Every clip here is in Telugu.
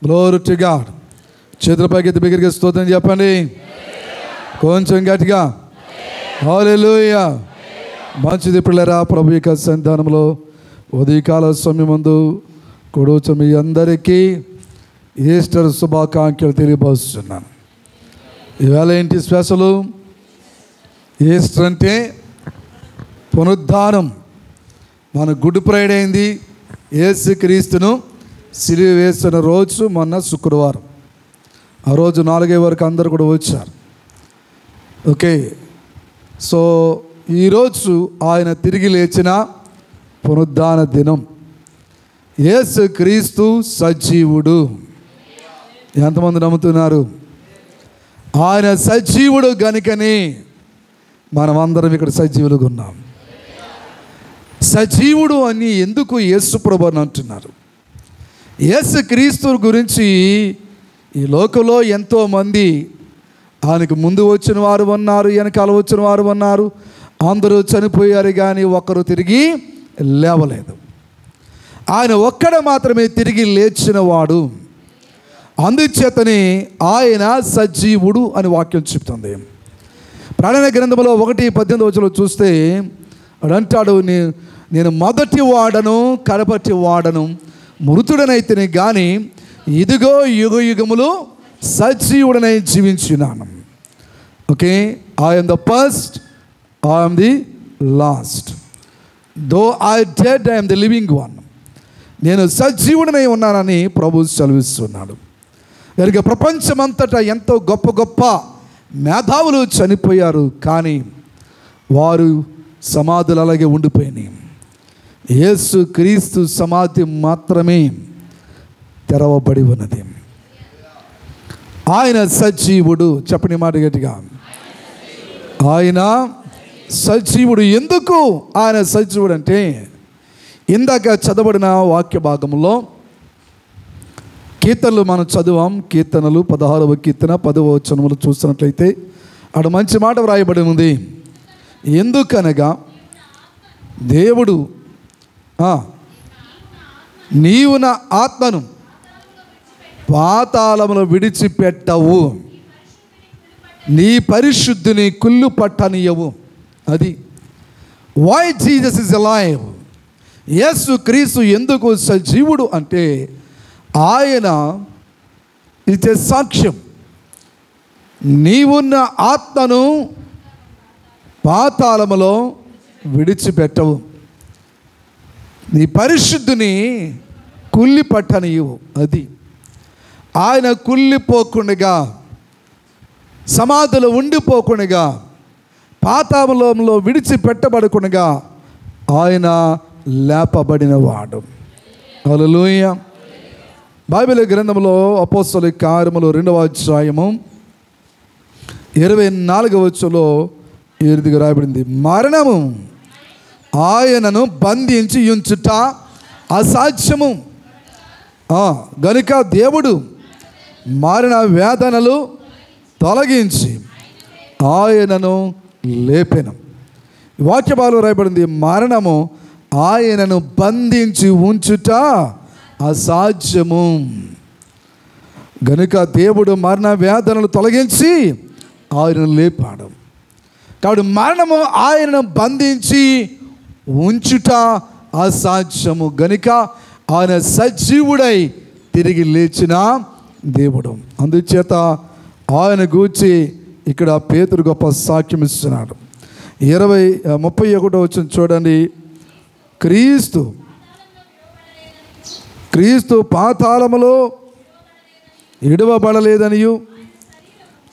Glory to God. చేతుల పైకి బిగ్గరగా స్తోత్రం చెప్పండి, కొంచెం గట్టిగా. హల్లెలూయా. మంచిది పిల్లరా. ప్రభు యొక్క సన్నిధానంలో ఉదయకాల సమయమందు కూడొచ్చిన మీ అందరికీ ఈస్టర్ శుభాకాంక్షలు తెలియపరుస్తున్నాను. ఇవాళ ఏంటి స్పెషల్? ఈస్టర్ అంటే పునరుద్ధానం. మన గుడ్ ఫ్రైడే అయింది. యేసుక్రీస్తును సిలువ వేసిన రోజు మొన్న శుక్రవారం. ఆ రోజు 4 వరకు అందరు కూడా వచ్చారు. ఓకే. సో ఈరోజు ఆయన తిరిగి లేచిన పునరుద్ధాన దినం. యేసుక్రీస్తు సజీవుడు. ఎంతమంది నమ్ముతున్నారు? ఆయన సజీవుడు గనుకనే మనమందరం ఇక్కడ సజీవులుగా ఉన్నాం. సజీవుడు అని ఎందుకు యేసు ప్రభు అని అంటున్నారు? యేసుక్రీస్తు గురించి ఈ లోకంలో ఎంతోమంది ఆయనకు ముందు వచ్చిన వారు ఉన్నారు, వెనకాల వచ్చిన వారు ఉన్నారు. అందరూ చనిపోయారు కానీ ఒక్కరు తిరిగి లేవలేదు. ఆయన ఒక్కడ మాత్రమే తిరిగి లేచిన వాడు. అందుచేతనే ఆయన సజీవుడు అని వాక్యం చెప్తుంది. ప్రకటన గ్రంథంలో 1:18 చూస్తే అడంటాడు, నేను మొదటి వాడను కడపటి వాడను, మృతుడనైతేనే కానీ ఇదిగో యుగ యుగములు సజీవుడనై జీవించున్నాను. Okay. I'm the first, I'm the last. Though I dead, I'm the living one. నేను సజీవుడనై ఉన్నానని ప్రభు సెలవిస్తున్నాడు. కనుక ప్రపంచమంతటా ఎంతో గొప్ప గొప్ప మేధావులు చనిపోయారు, కానీ వారు సమాధులు అలాగే ఉండిపోయినాయి. యేసు క్రీస్తు సమాధి మాత్రమే తెరవబడి ఉన్నది. ఆయన సజీవుడు. చెప్పని మాట గట్టిగా. ఆయన సజీవుడు. ఎందుకు ఆయన సజీవుడు అంటే, ఇందాక చదవబడిన వాక్య భాగంలో కీర్తనలు మనం చదివాం. కీర్తనలు 16వ కీర్తన 10వ వచనములు చూస్తున్నట్లయితే అక్కడ మంచి మాట వ్రాయబడి ఉంది. ఎందుకనగా దేవుడు నీవు నా ఆత్మను పాతాళములో విడిచిపెట్టవు, నీ పరిశుద్ధిని కుళ్ళు పట్టనీయవు. అది వై జీసస్ ఇస్ అలైవ్. యేసు క్రీస్తు ఎందుకు సజీవుడు అంటే, ఆయన ఇచ్చే సాక్ష్యం. నీవున్న ఆత్మను పాతాళములో విడిచిపెట్టవు, నీ పరిశుద్ధిని కుళ్ళి పట్టనీయవు. అది ఆయన కుళ్ళిపోకుండా, సమాధిలో ఉండిపోకుండా, పాతాళంలో విడిచిపెట్టబడకుండా ఆయన లేపబడినవాడు. హల్లెలూయా. బైబిల్ గ్రంథంలో అపోస్తలుల కార్యములు 2వ అధ్యాయము 24వ వచనంలో ఈ రీతిగా రాయబడింది. మరణము ఆయనను బంధించి ఉంచుట అసాధ్యము గనుక దేవుడు మరణ వేదనలు తొలగించి ఆయనను లేపెను. వాక్య భాగంలో రాయబడింది, మరణము ఆయనను బంధించి ఉంచుట అసాధ్యము గనుక దేవుడు మరణ వేదనలు తొలగించి ఆయనను లేపాడు. కాబట్టి మరణము ఆయనను బంధించి ఉంచుట అసాధ్యము గనుక ఆయన సజీవుడై తిరిగి లేచిన దేవుడు. అందుచేత ఆయన గూర్చి ఇక్కడ పేతురు గొప్ప సాక్ష్యం ఇస్తున్నాడు. 31వ వచనం చూడండి. క్రీస్తు పాతాళములో ఇడవబడలేదనియు,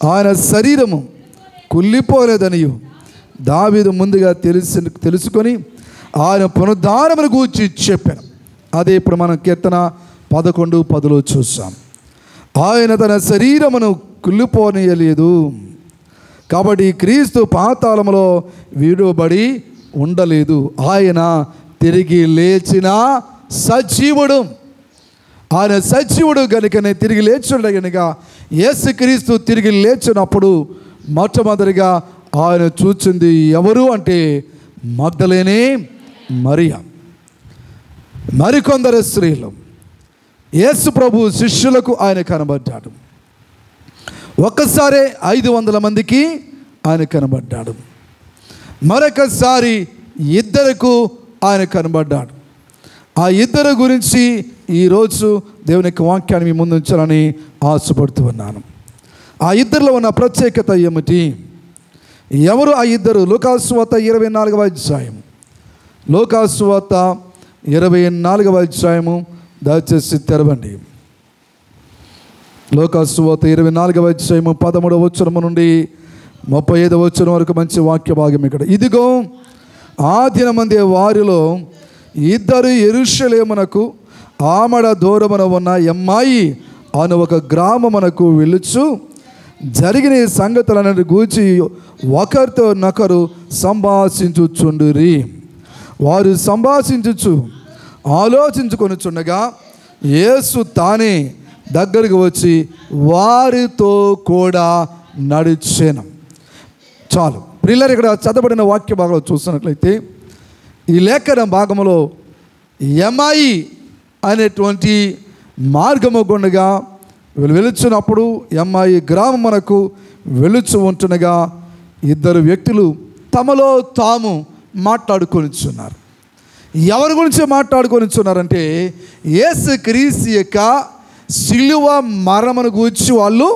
ఆయన శరీరము కుళ్ళిపోలేదనియు దావీదు ముందుగా తెలుసుకొని ఆయన పునరుద్ధానమును గూర్చి చెప్పాను. అదే ఇప్పుడు మనం కీర్తన 11:10 చూసాం. ఆయన తన శరీరమును కుళ్ళిపోనీయలేదు, కాబట్టి క్రీస్తు పాతాళములో విడువబడి ఉండలేదు. ఆయన తిరిగి లేచిన సజీవుడు. ఆయన సజీవుడు కనుకనే తిరిగి లేచుండ కనుక యేసుక్రీస్తు తిరిగి లేచినప్పుడు మొట్టమొదటిగా ఆయన చూచింది ఎవరు అంటే మగ్దలేనే మరియ, మరికొందరు స్త్రీలు. యేసు ప్రభు శిష్యులకు ఆయన కనబడ్డాడు. ఒక్కసారి 500 మందికి ఆయన కనబడ్డాడు. మరొకసారి 2 ఆయన కనబడ్డాడు. ఆ 2 గురించి ఈరోజు దేవుని యొక్క వాక్యాన్ని మీ ముందు ఉంచాలని ఆశపడుతూ ఉన్నాను. ఆ 2లో ఉన్న ప్రత్యేకత ఏమిటి? ఎవరు ఆ 2? లూకాసు సువార్త 24వ అధ్యాయం. లూకాసు సువార్త 24వ అధ్యాయము దయచేసి తెరవండి. లూకాసు సువార్త 24వ అధ్యాయము 13వ వచనం నుండి 35వ వచనం వరకు మంచి వాక్య భాగం ఇక్కడ. ఇదిగో ఆ దినమందే వారిలో 2 యెరూషలేమునకు ఆమడ దూరమున ఉన్న ఎమ్మాయి అను ఒక గ్రామమునకు వెళ్ళుచు జరిగిన ఈ సంగతులన్నిటి గూర్చి ఒకరితో నొకరు సంభాషించుచుండిరి. వారు సంభాషించుచు ఆలోచించుకొనుచుండగా యేసు తానే దగ్గరికి వచ్చి వారితో కూడా నడిచెను. చాలు ప్రియులారా, ఇక్కడ చదవబడిన వాక్య భాగంలో చూసినట్లయితే ఈ లేఖన భాగంలో ఎమ్మాయి అనేటువంటి మార్గము గుండగా వెలుచున్నప్పుడు ఎమ్మాయి గ్రామం మనకు వెలుచు ఉంటుండగా 2 వ్యక్తులు తమలో తాము మాట్లాడుకొనిచున్నారు. ఎవరి గురించి మాట్లాడుకొనిచున్నారంటే యేసు క్రీస్తు యొక్క సిలువ మరణమును గురించి వాళ్ళు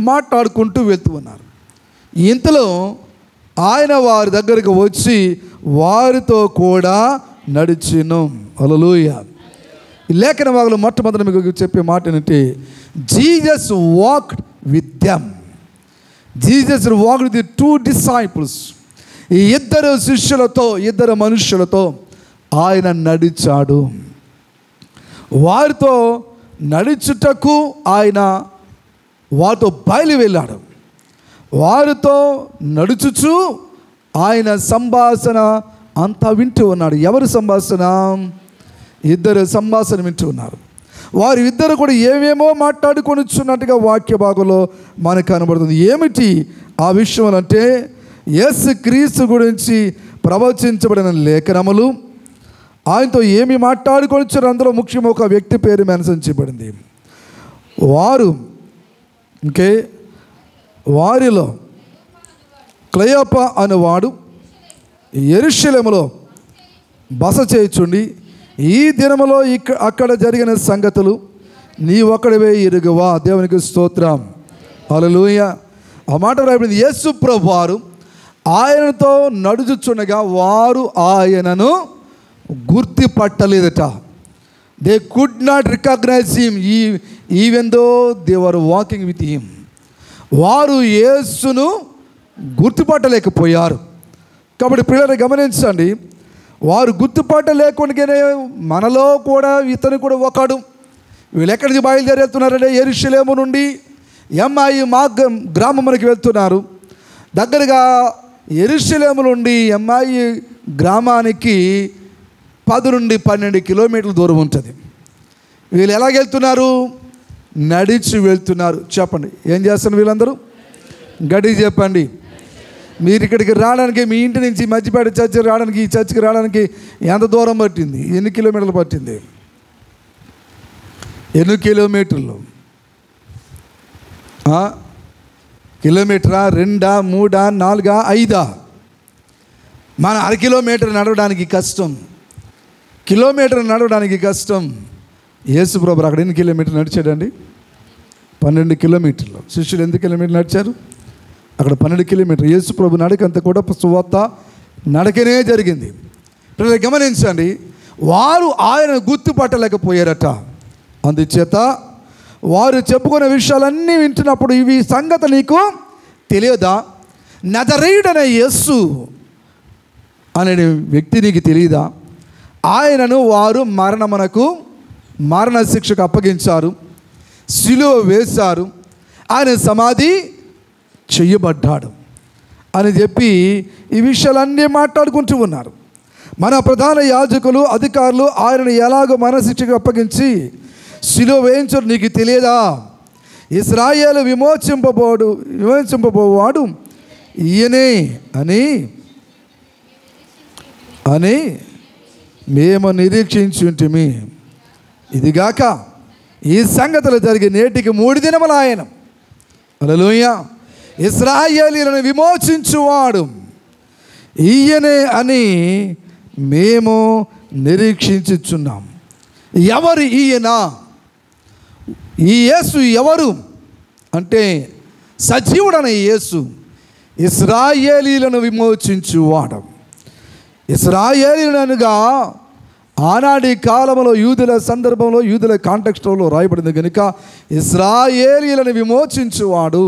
మాట్లాడుకుంటూ వెళ్తూ ఉన్నారు. ఇంతలో ఆయన వారి దగ్గరికి వచ్చి వారితో కూడా నడిచెను. హల్లెలూయా. ఈ లేఖన భాగంలో మొట్టమొదటి మీకు చెప్పే మాట ఏంటంటే Jesus walked with them. Jesus walked with the 2 disciples. ఈ 2 శిష్యులతో, 2 మనుష్యులతో ఆయన నడిచాడు. వారితో నడుచుటకు ఆయన వారితో బయలు వెళ్ళాడు. వారితో నడుచుచు ఆయన సంభాషణ అంతా వింటూ ఉన్నాడు. ఎవరి సంభాషణ? 2 సంభాషణ వింటూ ఉన్నారు. వారు 2 కూడా ఏమేమో మాట్లాడుకొనిచున్నట్టుగా వాక్య భాగంలో మనకు కనబడుతుంది. ఏమిటి ఆ విషయం అంటే యేసు క్రీస్తు గురించి ప్రవచించబడిన లేఖనములు, ఆయనతో ఏమి మాట్లాడుకొనిచ్చారు. అందులో ముఖ్యంగా ఒక వ్యక్తి పేరు మెన్షన్ చేయబడింది. వారిలో క్లయోప అనేవాడు యెరూషలేములో బస చేయుచుండి ఈ దినములో అక్కడ జరిగిన సంగతులు నీ ఒక్కడివే ఎరుగవా. దేవునికి స్తోత్రం. హల్లెలూయా. ఆ మాట రాయబడింది. యేసు ప్రభువు వారు ఆయనతో నడుచుచుండగా వారు ఆయనను గుర్తుపట్టలేదట. They could not recognise him even though they were walking with him. వారు యేసును గుర్తుపట్టలేకపోయారు. కాబట్టి పిల్లలు గమనించండి, వారు గుర్తుపట్టలేకుండానే మనలో కూడా ఇతను కూడా ఒకడు. వీళ్ళు ఎక్కడి నుంచి బయలుదేరుతున్నారంటే యెరూషలేము నుండి ఎమ్మాయి గ్రామమునికి వెళ్తున్నారు. దగ్గరగా యెరూషలేము నుండి ఎమ్మాయి గ్రామానికి 10 నుండి 12 కిలోమీటర్ల దూరం ఉంటుంది. వీళ్ళు ఎలాగెళ్తున్నారు? నడిచి వెళ్తున్నారు. చెప్పండి, ఏం చేస్తున్నారు వీళ్ళందరూ? గడి చెప్పండి. మీరు ఇక్కడికి రావడానికి, మీ ఇంటి నుంచి మధ్యపేట చర్చి రావడానికి, ఈ చర్చికి రావడానికి ఎంత దూరం పట్టింది? ఎన్ని కిలోమీటర్లు పట్టింది? 8 కిలోమీటర్లు. కిలోమీటరా, 2, 3, 4, 5? మన 1/2 కిలోమీటర్ నడవడానికి కష్టం, కిలోమీటర్ నడవడానికి కష్టం. యేసు ప్రభు అక్కడ ఎన్ని కిలోమీటర్లు నడిచాడండి? 12 కిలోమీటర్లు. శిష్యులు ఎంత కిలోమీటర్లు నడిచారు? అక్కడ 12 కిలోమీటర్లు. యేసు ప్రభు నడకంతా కూడా సువార్త నడకనే జరిగింది. గమనించండి, వారు ఆయన గుర్తుపట్టలేకపోయారట. అందుచేత వారు చెప్పుకునే విషయాలన్నీ వింటున్నప్పుడు ఇవి సంగతి నీకు తెలియదా? నజరేయుడైన యేసు అనే వ్యక్తి నీకు తెలియదా? ఆయనను వారు మరణ శిక్షకు అప్పగించారు, సిలువ వేశారు, ఆయన సమాధి చెయ్యబడ్డాడు అని చెప్పి ఈ విషయాలన్నీ మాట్లాడుకుంటూ ఉన్నారు. మన ప్రధాన యాజకులు, అధికారులు ఆయనను ఎలాగో మరణ శిక్షకు అప్పగించి సిలువ వేయించరు నీకు తెలియదా? ఇశ్రాయేలు విమోచింపబోవాడు ఈయనే అని మేము నిరీక్షించుంటిమి. ఇదిగాక ఈ సంగతులు జరిగి నేటికి 3 దినములు ఆయన. హల్లెలూయా. ఇశ్రాయేలీయులను విమోచించువాడు ఈయనే అని మేము నిరీక్షించుచున్నాం. ఎవరు ఈయన? ఈ యేసు ఎవరు అంటే సజీవుడైన యేసు, ఇశ్రాయేలీయులను విమోచించువాడు. ఇశ్రాయేలీయులనగా ఆనాటి కాలంలో యూదుల సందర్భంలో, యూదుల కాంటెక్స్ట్లో రాయబడింది కనుక ఇశ్రాయేలీయులను విమోచించువాడు.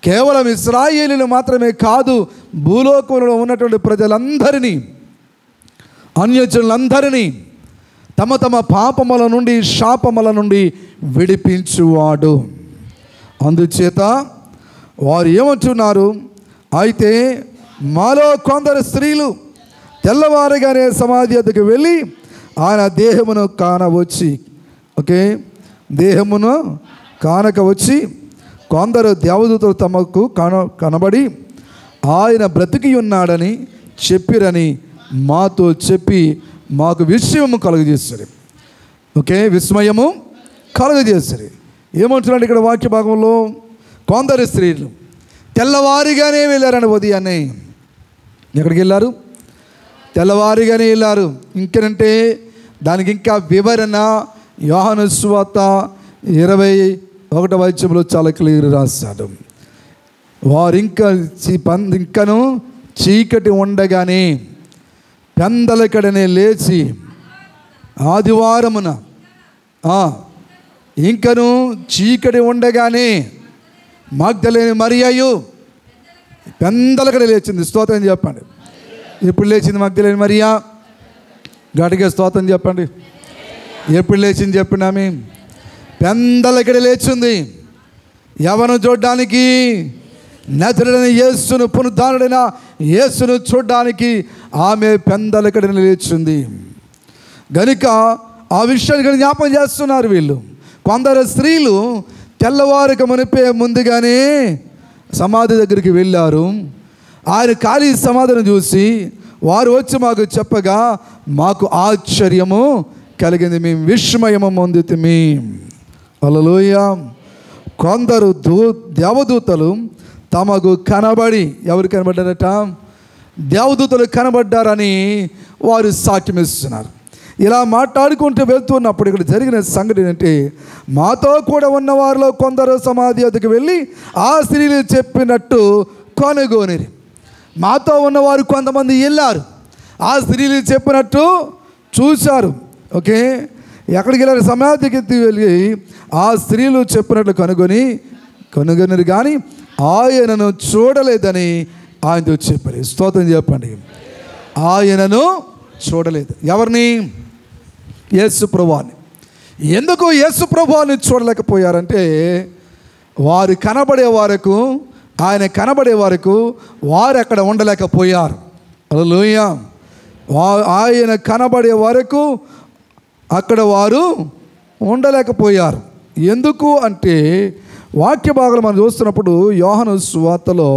కేవలం ఇశ్రాయేలీయులు మాత్రమే కాదు, భూలోకంలో ఉన్నటువంటి ప్రజలందరినీ, అన్యజనులందరినీ తమ తమ పాపముల నుండి, శాపముల నుండి విడిపించువాడు. అందుచేత వారు ఏమంటున్నారు? అయితే మాలో కొందరు స్త్రీలు తెల్లవారుగానే సమాధి వద్దకు వెళ్ళి ఆయన దేహమును కానవచ్చి, దేహమును కానక వచ్చి కొందరు దేవదూతలు తమకు కనబడి ఆయన బ్రతికి ఉన్నాడని చెప్పిరని మాతో చెప్పి మాకు విస్మయము కలుగజేస్తారు. విస్మయము కలుగజేస్తారు. ఏమంటున్నాడు ఇక్కడ వాక్య భాగంలో? కొందరు స్త్రీలు తెల్లవారిగానే వెళ్ళారని ఉదయాన్నే. ఎక్కడికి వెళ్ళారు? తెల్లవారిగానే వెళ్ళారు. ఇంకేనంటే దానికి ఇంకా వివరణ యోహాను సువార్త 21వ అధ్యాయంలో చాలా క్లియర్ రాశాడు. వారు ఇంకను చీకటి ఉండగానే పెందలకడనే లేచి ఆదివారమున ఇంకను చీకటి ఉండగానే మగ్దలేని మరియయు పెందలకడ లేచింది. స్తోత్రం చెప్పండి. ఎప్పుడు లేచింది మగ్దలేని మరియా? గట్టిగా స్తోత్రం చెప్పండి. ఎప్పుడు లేచింది చెప్పండి. ఆమె పెందలకడ లేచింది. ఎవరిని చూడడానికి? నజరేయుడైన యేసును, పునరుద్ధానుడైన యేసును చూడడానికి ఆమె పెందలకడ లేచింది గనుక ఆ విషయాన్ని జ్ఞాపకం చేస్తున్నారు వీళ్ళు. కొందరు స్త్రీలు తెల్లవారుక మునిపే ముందుగానే సమాధి దగ్గరికి వెళ్ళారు. ఆయన ఖాళీ సమాధిని చూసి వారు వచ్చి మాకు చెప్పగా మాకు ఆశ్చర్యము కలిగింది, మేము విస్మయము పొందితిమి. హల్లెలూయా. కొందరు దేవదూతలు తమకు కనబడి, ఎవరు కనబడ్డారట? దేవదూతలు కనబడ్డారని వారు సాక్ష్యం ఇస్తున్నారు. ఇలా మాట్లాడుకుంటూ వెళ్తున్నప్పుడు ఇక్కడ జరిగిన సంగతి ఏంటంటే, మాతో కూడా ఉన్న వారిలో కొందరు సమాధి వద్దకు వెళ్ళి ఆ స్త్రీలు చెప్పినట్టు కొనుగోనిరి. మాతో ఉన్నవారు కొంతమంది వెళ్ళారు, ఆ స్త్రీలు చెప్పినట్టు చూశారు. ఎక్కడికి వెళ్ళారు? సమాధికి వెళ్ళి ఆ స్త్రీలు చెప్పినట్లు కనుగొనిరు కానీ ఆయనను చూడలేదని ఆయనతో చెప్పారు. స్తోత్రం చెప్పండి. ఆయనను చూడలేదు. ఎవరిని? యేసు ప్రభువాన్ని. ఎందుకు యేసు ప్రభువాన్ని చూడలేకపోయారంటే, వారు కనబడే వరకు, ఆయన కనబడే వరకు వారు అక్కడ ఉండలేకపోయారు. హల్లెలూయా. ఆయన కనబడే వరకు అక్కడ వారు ఉండలేకపోయారు. ఎందుకు అంటే వాక్య భాగాలు మనం చూస్తున్నప్పుడు యోహాను సువార్తలో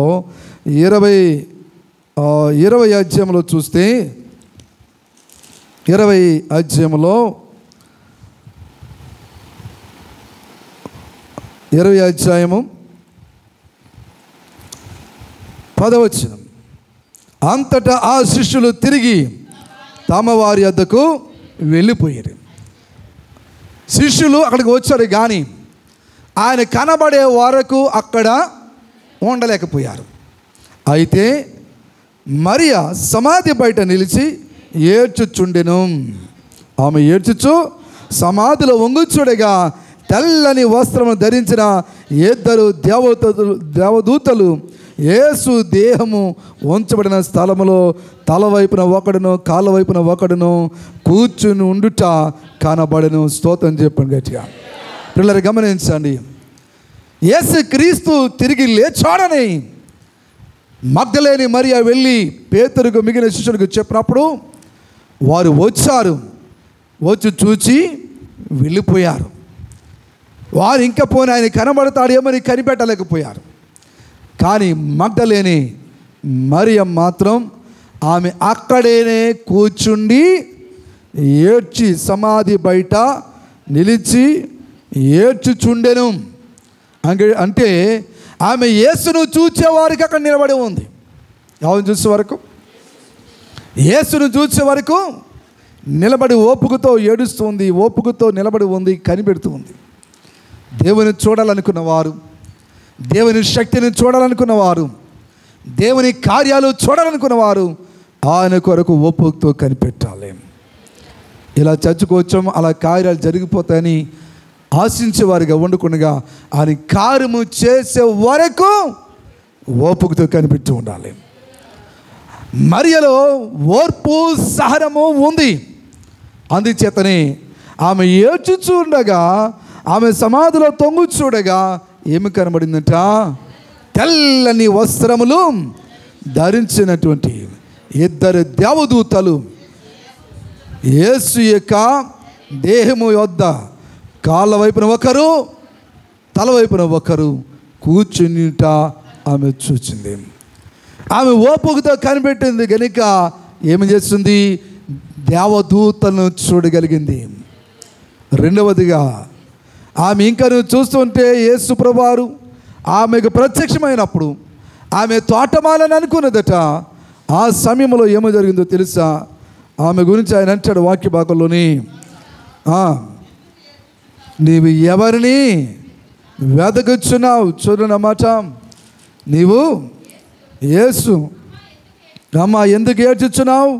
20 అధ్యాయంలో చూస్తే 20 అధ్యాయంలో 20 అధ్యాయము 10వ వచనం. అంతటా ఆ శిష్యులు తిరిగి తమ వారి వద్దకు వెళ్ళిపోయారు. శిష్యులు అక్కడికి వచ్చారు కానీ ఆయన కనబడే వరకు అక్కడ ఉండలేకపోయారు. అయితే మరియా సమాధి బయట నిలిచి ఏడ్చుచుండెను. ఆమె ఏడ్చుచు సమాధిలో వంగుచుడగా తెల్లని వస్త్రము ధరించిన 2 దేవదూతలు యేసు దేహము ఉంచబడిన స్థలములో తల వైపున ఒకడును కాళ్ళ వైపున ఒకడును కూర్చుని ఉండుట కనబడెను. స్తోత్రం చెప్పండి గట్టిగా. పిల్లలు గమనించండి. యేసు క్రీస్తు తిరిగి లేచాడని మగ్దలేని మరియా వెళ్ళి పేతురుకు మిగిలిన శిష్యులకు చెప్పినప్పుడు వారు వచ్చారు. వచ్చి చూచి వెళ్ళిపోయారు. వారు ఇంకా పోనీ ఆయన కనబడతాడేమని కనిపెట్టలేకపోయారు. కానీ మగ్దలేని మరియ మాత్రం ఆమె అక్కడేనే కూర్చుండి ఏడ్చి సమాధి బయట నిలిచి ఏడ్చుచుండెను. అంటే ఆమె యేసును చూచేవారికి అక్కడ నిలబడి ఉంది. ఎవరిని చూసే వరకు? యేసును చూసే వరకు నిలబడి ఓపుకతో ఏడుస్తుంది, ఓపుకతో నిలబడి ఉంది, కనిపెడుతూ ఉంది. దేవుని చూడాలనుకున్న వారు, దేవుని శక్తిని చూడాలనుకున్న వారు, దేవుని కార్యాలు చూడాలనుకున్న వారు ఆయన కొరకు ఓపుకతో కనిపెట్టాలి. ఇలా చర్చకు అలా కార్యాలు జరిగిపోతాయని ఆశించేవారిగా ఉండకుండా ఆయన కార్యము చేసే వరకు ఓపుకతో కనిపెట్టి ఉండాలి. మరియలో ఓర్పు సహనము ఉంది. అందుచేతనే ఆమె ఏడ్చుచూ ఉండగా, ఆమె సమాధిలో తొంగు చూడగా ఏమి కనబడిందంట? తెల్లని వస్త్రములు ధరించినటువంటి 2 దేవదూతలు యేసు యొక్క దేహము యొద్ద కాళ్ళ వైపున ఒకరు, తల వైపున ఒకరు కూర్చునిట ఆమె చూచింది. ఆమె ఓపుకతో కనిపెట్టింది కనుక ఏమి చేస్తుంది? దేవదూతలను చూడగలిగింది. రెండవదిగా ఆమె ఇంకా చూస్తుంటే యేసు ప్రభువారు ఆమెకు ప్రత్యక్షమైనప్పుడు ఆమె తోటమాలని అనుకున్నదట. ఆ సమయంలో ఏమో జరిగిందో తెలుసా? ఆమె గురించి ఆయన అంటాడు వాక్య భాగంలోని, నీవు ఎవరిని వెదకుచున్నావు? చూడనమాట, నీవు యేసు. అమ్మా, ఎందుకు ఏడ్చుచున్నావు?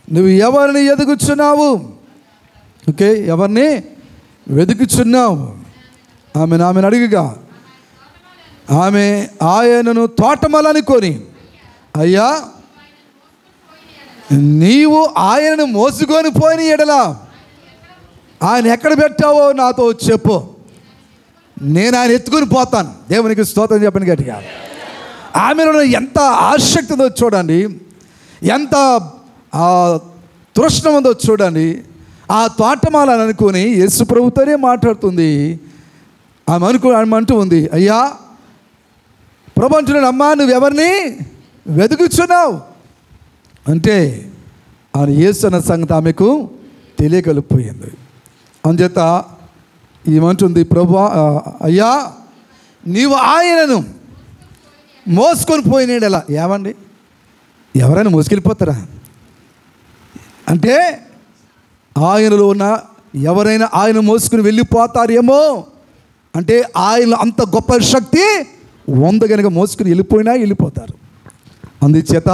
నువ్వు ఎవరిని ఎదుగుచున్నావు? ఓకే, ఎవరిని వెతుకుచున్నావు? ఆమెను అడిగగా ఆమె ఆయనను తోటమాలనుకొని, అయ్యా నీవు ఆయనను మోసుకొని పోయిన ఎడల ఆయన ఎక్కడ పెట్టావో నాతో చెప్పు, నేను ఆయన ఎత్తుకొని పోతాను. దేవునికి స్తోత్రం చెప్పండి గట్టిగా. ఆమెలో ఎంత ఆసక్తి ఉందో చూడండి, ఎంత తృష్ణ ఉందో చూడండి. ఆ తోటమాలని అనుకొని యేసు ప్రభుతోనే మాట్లాడుతుంది. ఆమె అంటూ ఉంది, అయ్యా ప్రభు అంటున్నాడు, అమ్మా నువ్వెవరిని వెతుకుచున్నావు అంటే ఆయన యేసు అన్న సంగతి ఆమెకు తెలియగలిగిపోయింది. అందుచేత ఏమంటుంది? ప్రభు, అయ్యా నీవు ఆయనను మోసుకొని పోయినాడలా. ఏమండి, ఎవరైనా మోసుకెళ్ళిపోతారా? అంటే ఆయనలో ఉన్న ఎవరైనా ఆయన మోసుకుని వెళ్ళిపోతారేమో అంటే ఆయన అంత గొప్ప శక్తి ఉంది కనుక మోసుకుని వెళ్ళిపోతారు. అందుచేత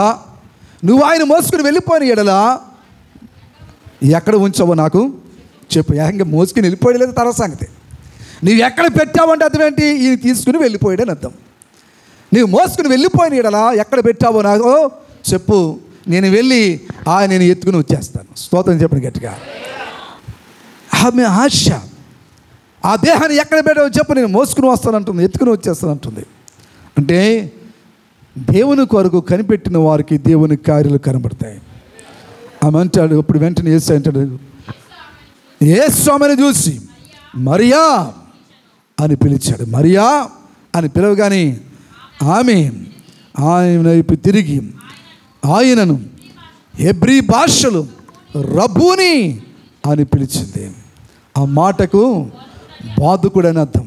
నువ్వు ఆయన మోసుకుని వెళ్ళిపోయిన ఎడలా ఎక్కడ ఉంచావో నాకు చెప్పు. ఏకంగా మోసుకుని వెళ్ళిపోయలేదు తర్వాత సంగతి. నువ్వు ఎక్కడ పెట్టావంటే అర్థం ఏంటి? ఈ తీసుకుని వెళ్ళిపోయాడని అర్థం. నువ్వు మోసుకుని వెళ్ళిపోయిన ఎడలా ఎక్కడ పెట్టావో నాకు చెప్పు, నేను వెళ్ళి ఆయన ఎత్తుకుని వచ్చేస్తాను. స్తోత్రం చెప్పండి గట్టిగా. ఆమె ఆశ, ఆ దేహాన్ని ఎక్కడ పెట్టావో చెప్పు, నేను మోసుకుని వస్తానంటుంది, ఎత్తుకుని వచ్చేస్తానంటుంది. అంటే దేవుని కొరకు కనిపెట్టిన వారికి దేవుని కార్యాలు కనబడతాయి. ఆమె అంటాడు, ఇప్పుడు వెంటనే యేసు అంటాడు, యేసు ఆమెను చూసి మరియా అని పిలిచాడు. మరియా అని పిలవగానే ఆమె ఆయన వైపు తిరిగి ఆయనను హెబ్రీ భాషలో రబ్బూని అని పిలిచింది. ఆ మాటకు బాధకుడని అర్థం.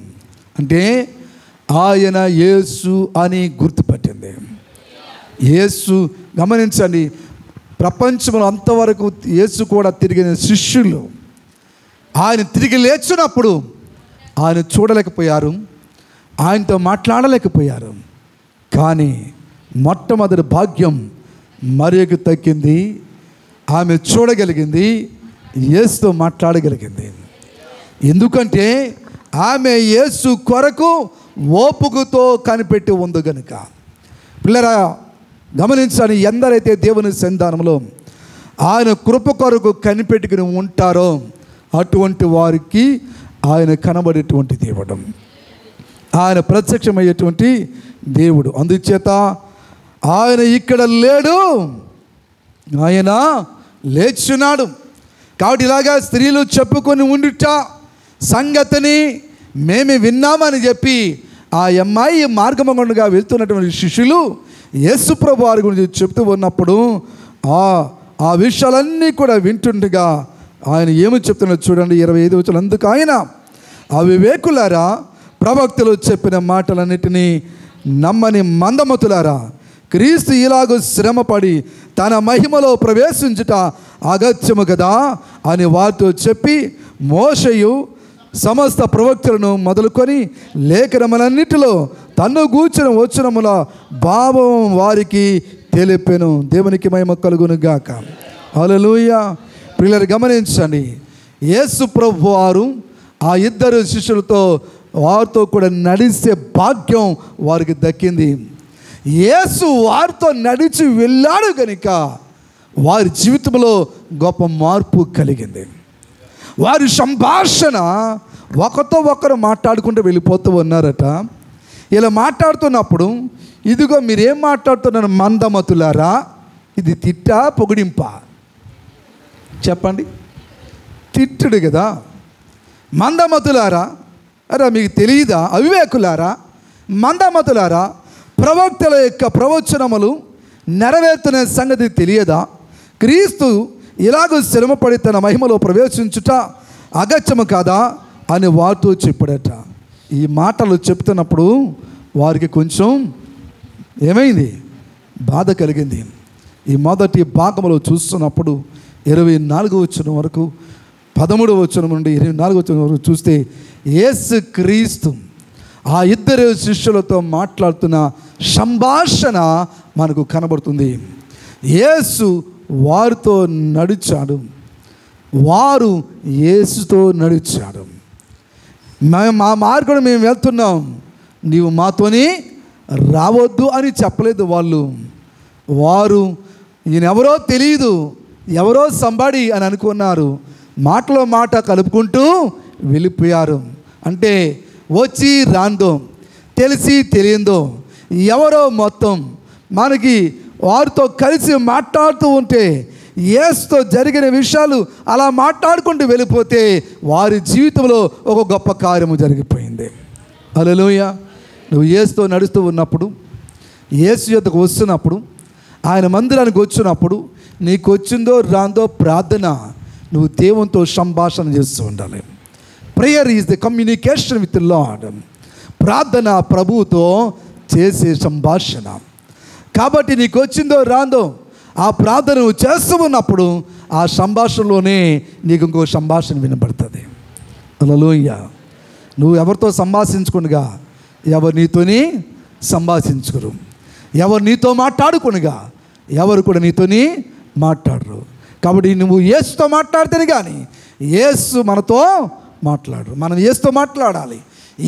అంటే ఆయన యేసు అని గుర్తుపట్టింది. యేసు, గమనించండి, ప్రపంచంలో అంతవరకు యేసు కూడా తిరిగిన శిష్యులు ఆయన తిరిగి లేచినప్పుడు ఆయన చూడలేకపోయారు, ఆయనతో మాట్లాడలేకపోయారు. కానీ మొట్టమొదటి భాగ్యం మరియకు తక్కింది. ఆమె చూడగలిగింది, యేసుతో మాట్లాడగలిగింది. ఎందుకంటే ఆమె యేసు కొరకు ఓపుకతో కనిపెట్టి ఉంది గనుక. పిల్లరా గమనించండి, ఎందరైతే దేవుని సంధానంలో ఆయన కృప కొరకు కనిపెట్టుకుని ఉంటారో అటువంటి వారికి ఆయన కనబడేటువంటి దేవుడు, ఆయన ప్రత్యక్షమయ్యేటువంటి దేవుడు. అందుచేత ఆయన ఇక్కడ లేడు, ఆయన లేచున్నాడు. కాబట్టి ఇలాగా స్త్రీలు చెప్పుకొని ఉండుట సంగతిని మేమే విన్నామని చెప్పి ఆ అమ్మాయి మార్గమగుండగా వెళ్తున్నటువంటి శిష్యులు యేసు ప్రభు వారి గురించి చెప్తూ ఉన్నప్పుడు ఆ విషయాలన్నీ కూడా వింటుండగా ఆయన ఏమి చెప్తున్నాడు చూడండి, 25 వచనం. అందుకు ఆయన అవివేకులారా, ప్రవక్తలు చెప్పిన మాటలన్నిటినీ నమ్మని మందమతులారా, క్రీస్తు ఇలాగూ శ్రమపడి తన మహిమలో ప్రవేశించుట అగత్యము కదా అని వారితో చెప్పి, మోషేయు సమస్త ప్రవక్తలను మొదలుకొని లేఖనములన్నిటిలో తన్ను గూర్చిన వచనముల భావం వారికి తెలిపెను. దేవునికి మహిమ కలుగును గాక. హల్లెలూయా. ప్రియులారా, గమనించండి, యేసు ప్రభు వారు ఆ ఇద్దరు శిష్యులతో వారితో కూడా నడిచే భాగ్యం వారికి దక్కింది. యేసు వారితో నడిచి వెళ్ళాడు కనుక వారి జీవితంలో గొప్ప మార్పు కలిగింది. వారి సంభాషణ ఒకరితో ఒకరు మాట్లాడుకుంటూ వెళ్ళిపోతూ ఉన్నారట. ఇలా మాట్లాడుతున్నప్పుడు, ఇదిగో మీరేం మాట్లాడుతున్నారు మందమతులారా, ఇది తిట్టా పొగిడింపా? చెప్పండి. తిట్టుడు కదా. మందమతులారా, అరే మీకు తెలియదా? అవివేకులారా, మందమతులారా, ప్రవక్తల యొక్క ప్రవచనములు నెరవేర్తున్న సంగతి తెలియదా? క్రీస్తు ఇలాగూ శ్రమపడి తన మహిమలో ప్రవేశించుట అగత్యము కాదా అని వారితో చెప్పాడట. ఈ మాటలు చెప్తున్నప్పుడు వారికి కొంచెం ఏమైంది? బాధ కలిగింది. ఈ మొదటి భాగంలో చూస్తున్నప్పుడు 24వ వచనం వరకు, 13వ వచనం నుండి 24వ వచనం వరకు చూస్తే యేసు క్రీస్తు ఆ ఇద్దరు శిష్యులతో మాట్లాడుతున్న సంభాషణ మనకు కనబడుతుంది. యేసు వారితో నడిచాడు, వారు యేసుతో నడిచాడు. మా మార్గం మేము వెళ్తున్నాం, నీవు మాతోని రావద్దు అని చెప్పలేదు వారు ఈయన ఎవరో తెలియదు, ఎవరో సంబడి అని అనుకున్నారు. మాటలో మాట కలుపుకుంటూ వెళ్ళిపోయారు. అంటే వచ్చి రాందో, తెలిసి తెలియందో, ఎవరో మొత్తం మనకి వారితో కలిసి మాట్లాడుతూ ఉంటే, యేసుతో జరిగిన విషయాలు అలా మాట్లాడుకుంటూ వెళ్ళిపోతే వారి జీవితంలో ఒక గొప్ప కార్యము జరిగిపోయింది. హల్లెలూయా. నువ్వు యేసుతో నడుస్తూ ఉన్నప్పుడు, యేసు యొద్దకు వస్తున్నప్పుడు, ఆయన మందిరానికి వచ్చినప్పుడు, నీకు వచ్చిందో రాందో ప్రార్థన, నువ్వు దేవునితో సంభాషణ చేస్తూ ఉండాలి. Prayer is the communication with lord. ప్రార్థన ప్రభువుతో చేసే సంభాషణ. కాబట్టి నీకు వచ్చిందో రాందో ఆ ప్రార్థన నువ్వు చేస్తూ ఉన్నప్పుడు ఆ సంభాషణలోనే నీకు ఇంకో సంభాషణ వినబడుతుంది. హల్లెలూయా. నువ్వు ఎవరితో సంభాషించుకునిగా ఎవరు నీతోని సంభాషించుకోరు, ఎవరు నీతో మాట్లాడుకునిగా ఎవరు కూడా నీతోని మాట్లాడరు. కాబట్టి నువ్వు యేసుతో మాట్లాడితేనే కానీ యేసు మనతో మాట్లాడరు. మనం యేసుతో మాట్లాడాలి,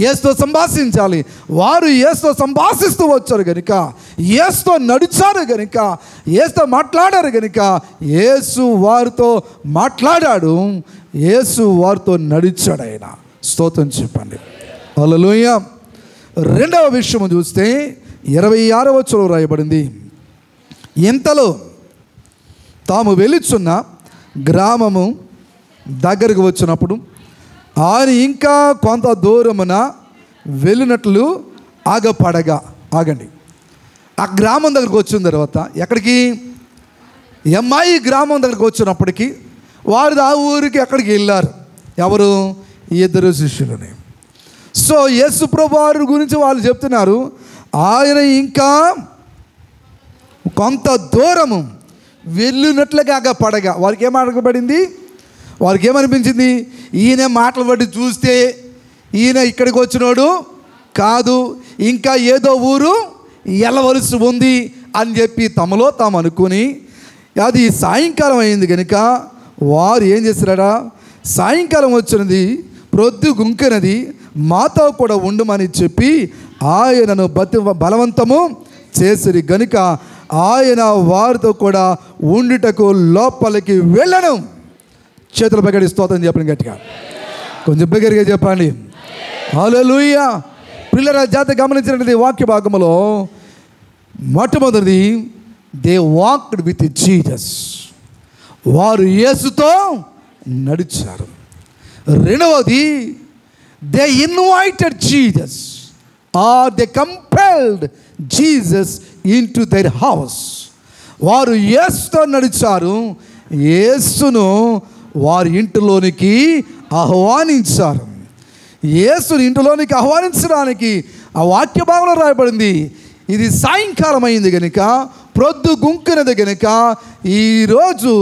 యేసుతో సంభాషించాలి. వారు యేసుతో సంభాషిస్తూ వచ్చారు కనుక, యేసుతో నడిచారు కనుక, యేసుతో మాట్లాడారు కనుక యేసు వారితో మాట్లాడాడు, యేసు వారితో నడిచాడు. ఆయన స్తోత్రం చెప్పండి. హల్లెలూయా. రెండవ విషయం చూస్తే 26వ వచనంలో రాయబడింది, ఇంతలో తాము వెలుచున్న గ్రామము దగ్గరకు వచ్చినప్పుడు ఆయన ఇంకా కొంత దూరమున వెళ్ళినట్లు ఆగండి. ఆ గ్రామం దగ్గరకు వచ్చిన తర్వాత, ఎక్కడికి? ఎమ్మాయి గ్రామం దగ్గరకు వచ్చినప్పటికీ వారు ఆ ఊరికి ఎక్కడికి వెళ్ళారు? ఎవరు? ఈ ఇద్దరు శిష్యులని. సో యేసు ప్రభువు వారి గురించి వాళ్ళు చెప్తున్నారు, ఆయన ఇంకా కొంత దూరము వెళ్ళినట్లుగా ఆగపడగా. వారికి ఏం అడగబడింది? వారికి ఏమనిపించింది? ఈయన మాటలు బట్టి చూస్తే ఈయన ఇక్కడికి వచ్చినోడు కాదు, ఇంకా ఏదో ఊరు వెళ్ళవలసి ఉంది అని చెప్పి తమలో తాము అనుకుని, అది సాయంకాలం అయింది కనుక వారు ఏం చేశారా, సాయంకాలం వచ్చినది, ప్రొద్దు గుంకినది, మాతో కూడా ఉండమని చెప్పి ఆయనను బలవంతము చేసిరి గనుక ఆయన వారితో కూడా ఉండుటకు లోపలికి వెళ్ళను. చేతుల పగడి స్తోత్రం చెప్పండి గట్టిగా, కొంచెం బిగ్గరగా చెప్పండి. హల్లెలూయా. పిల్లల జాత గమనించినది వాక్య భాగంలో మొట్టమొదటిది, దే వాక్డ్ విత్ జీసస్. వారు యేసుతో నడిచారు. రెండవది, they invited Jesus or they compelled Jesus into their house. వారు యేసుతో నడిచారు, యేసును వారి ఇంటిలోనికి ఆహ్వానించారు. యేసుని ఇంటిలోనికి ఆహ్వానించడానికి ఆ వాక్య భాగంలో రాయబడింది. ఇది సాయంకాలం అయింది కనుక, ప్రొద్దు గుంకునది కనుక ఈరోజు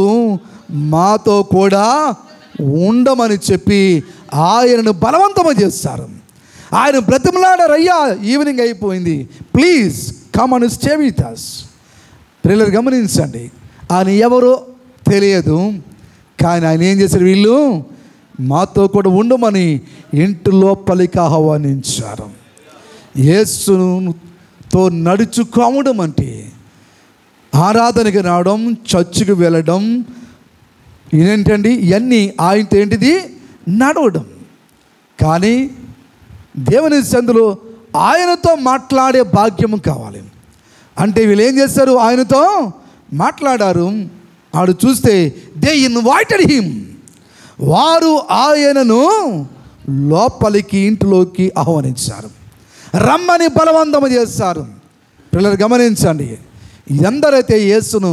మాతో కూడా ఉండమని చెప్పి ఆయనను బలవంతము చేస్తారు. ఆయన బ్రతిమలాడారు, అయ్యా ఈవినింగ్ అయిపోయింది, please come and stay with us. పిల్లలు గమనించండి, ఆయన ఎవరో తెలియదు, కానీ ఆయన ఏం చేశారు, వీళ్ళు మాతో కూడా ఉండమని ఇంటి లోపలికి ఆహ్వానించారు. యేసుతో నడుచుకోవడం అంటే ఆరాధనకి రావడం, చర్చికి వెళ్ళడం, ఇదేంటండి, ఇవన్నీ ఆయనతో ఏంటిది, నడవడం. కానీ దేవుని సందులో ఆయనతో మాట్లాడే భాగ్యము కావాలి. అంటే వీళ్ళు ఏం చేస్తారు, ఆయనతో మాట్లాడారు. ఆడు చూస్తే దే ఇన్వైటెడ్ హిమ్, వారు ఆయనను లోపలికి ఇంటిలోకి ఆహ్వానించారు, రమ్మని బలవంతము చేస్తారు. పిల్లలు గమనించండి, ఎందరైతే యేసును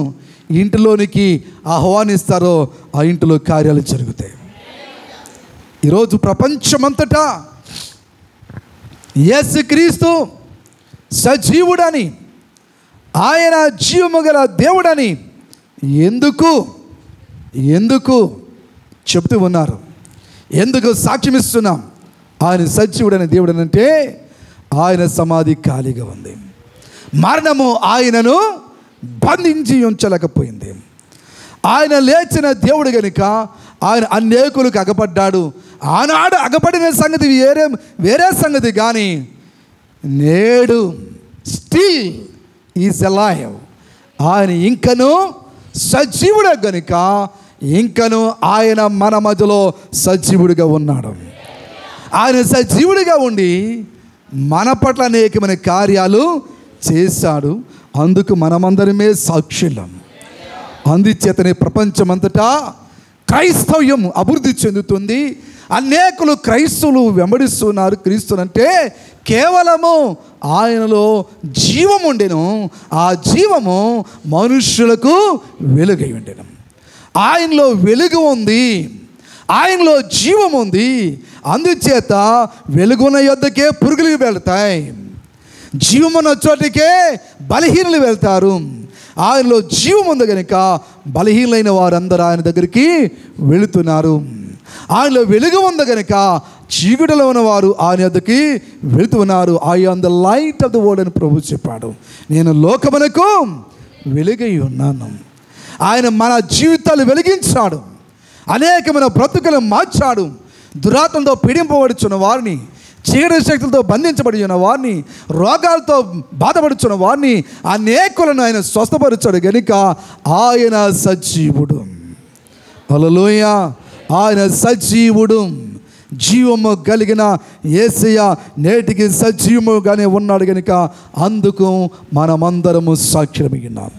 ఇంటిలోనికి ఆహ్వానిస్తారో ఆ ఇంటిలో కార్యాలు జరుగుతాయి. ఈరోజు ప్రపంచమంతటా యేసుక్రీస్తు సజీవుడని, ఆయన జీవము గల దేవుడని ఎందుకు చెప్తూ ఉన్నారు, ఎందుకు సాక్ష్యమిస్తున్నాం? ఆయన సజీవుడని దేవుడని అంటే ఆయన సమాధి ఖాళీగా ఉంది. మరణము ఆయనను బంధించి ఉంచలేకపోయింది. ఆయన లేచిన దేవుడు కనుక ఆయన అనేకులకు అగపడ్డాడు. ఆనాడు అగపడిన సంగతి వేరే సంగతి, కానీ నేడు స్టిల్ ఈజ్ అలైవ్. ఆయన ఇంకను సజీవుడే గనుక ఇంకను ఆయన మన మధ్యలో సజీవుడిగా ఉన్నాడు. ఆయన సజీవుడిగా ఉండి మన పట్ల అనేకమైన కార్యాలు చేశాడు. అందుకు మనమందరమే సాక్షులం. అందుచేతనే ప్రపంచమంతటా క్రైస్తవ్యం అభివృద్ధి చెందుతుంది. అనేకులు క్రైస్తవులు వెంబడిస్తున్నారు క్రీస్తునంటే కేవలము ఆయనలో జీవం ఉండెను, ఆ జీవము మనుష్యులకు వెలుగై ఉండెను. ఆయనలో వెలుగు ఉంది, ఆయనలో జీవం ఉంది. అందుచేత వెలుగున్న యొద్దకే పురుగులు వెళ్తాయి, జీవమున్న చోటికే బలహీనులు వెళ్తారు. ఆయనలో జీవం ఉంది కనుక బలహీనులైన వారందరూ ఆయన దగ్గరికి వెళుతున్నారు. ఆయనలో వెలుగు ఉంది కనుక చీకటిలో ఉన్నవారు ఆయన యొద్దకి వెళుతున్నారు. I am the light of the world అని ప్రభు చెప్పాడు. నేను లోకమునకు వెలుగై ఉన్నాను. ఆయన మన జీవితాలు వెలిగించాడు, అనేకమైన బ్రతుకులను మార్చాడు. దురాత్మతో పీడింపబడుచున్న వారిని, చీకటి శక్తులతో బంధించబడి ఉన్న వారిని, రోగాలతో బాధపడుచున్న వారిని అనేకులను ఆయన స్వస్థపరిచాడు కనుక ఆయన సజీవుడు. హల్లెలూయా! ఆయన సజీవుడు. జీవము కలిగిన యేసయ్య నేటికి సజీవముగానే ఉన్నాడు కనుక అందుకు మనమందరము సాక్షులమై ఉన్నాం.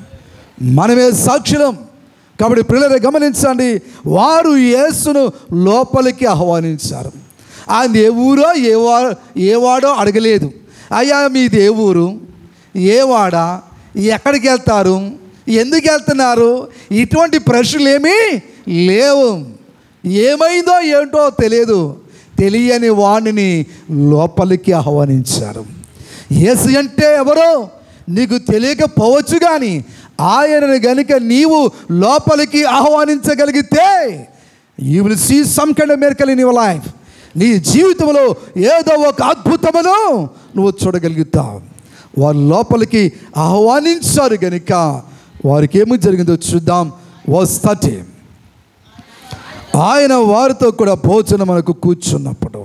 మనమే సాక్షులం. కాబట్టి పిల్లలు గమనించండి, వారు యేసును లోపలికి ఆహ్వానించారు. ఆయన ఏ ఊరో ఏవాడో అడగలేదు. అయ్యా మీది ఏ ఊరు, ఏ వాడ, ఎక్కడికి వెళ్తారు, ఎందుకు వెళ్తున్నారు, ఇటువంటి ప్రశ్నలు ఏమీ లేవు. ఏమైందో ఏంటో తెలియదు. తెలియని వాణిని లోపలికి ఆహ్వానించారు. యేసు అంటే ఎవరో నీకు తెలియకపోవచ్చు, కానీ ఆయనను గనుక నీవు లోపలికి ఆహ్వానించగలిగితే you will see some kind of miracle in your life. నీ జీవితంలో ఏదో ఒక అద్భుతమును నువ్వు చూడగలుగుతావు. వారు లోపలికి ఆహ్వానించారు కనుక వారికి ఏమి జరిగిందో చూద్దాం. వర్స్ 30. ఆయన వారితో కూడా భోజనమునకు కూర్చున్నప్పుడు,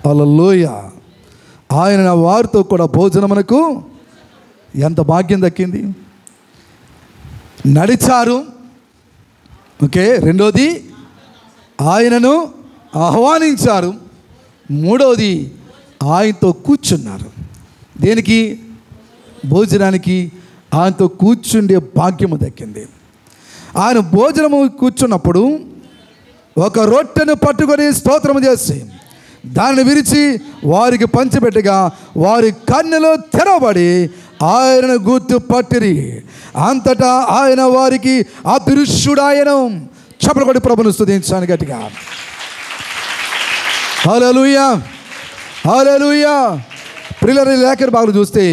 హల్లెలూయా, ఆయన వారితో కూడా భోజనమునకు ఎంత భాగ్యం దక్కింది. నడిచారు, ఓకే. రెండోది ఆయనను ఆహ్వానించారు. మూడోది ఆయనతో కూర్చున్నారు. దేనికి? భోజనానికి. ఆయనతో కూర్చుండే భాగ్యము దక్కింది. ఆయన భోజనము కూర్చున్నప్పుడు ఒక రొట్టెను పట్టుకొని స్తోత్రము చేసి దాన్ని విరిచి వారికి పంచిపెట్టగా వారి కన్నులు తెరవబడి ఆయనను గుర్తుపట్టిరి. అంతటా ఆయన వారికి అదృశ్యుడాయను. చప్పట్లు కొట్టి ప్రభువును స్తుతించండి గట్టిగా. హల్లెలూయా, హల్లెలూయా. ప్రియులారా, ఈ లేఖన భాగం చూస్తే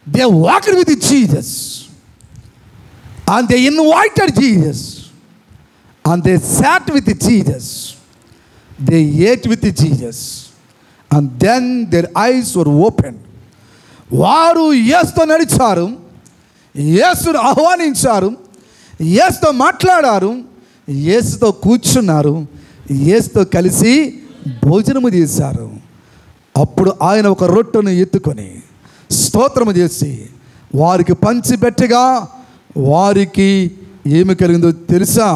they walked with Jesus and they invited Jesus and they sat with Jesus, they ate with Jesus, and then their eyes were opened. వారు యేసుతో నడిచారు, యేసును ఆహ్వానించారు, యేసుతో మాట్లాడారు, యేసుతో కూర్చున్నారు, యేసుతో కలిసి భోజనము చేశారు. అప్పుడు ఆయన ఒక రొట్టెను ఎత్తుకొని స్తోత్రము చేసి వారికి పంచిపెట్టగా వారికి ఏమి కలిగిందో తెలుసా?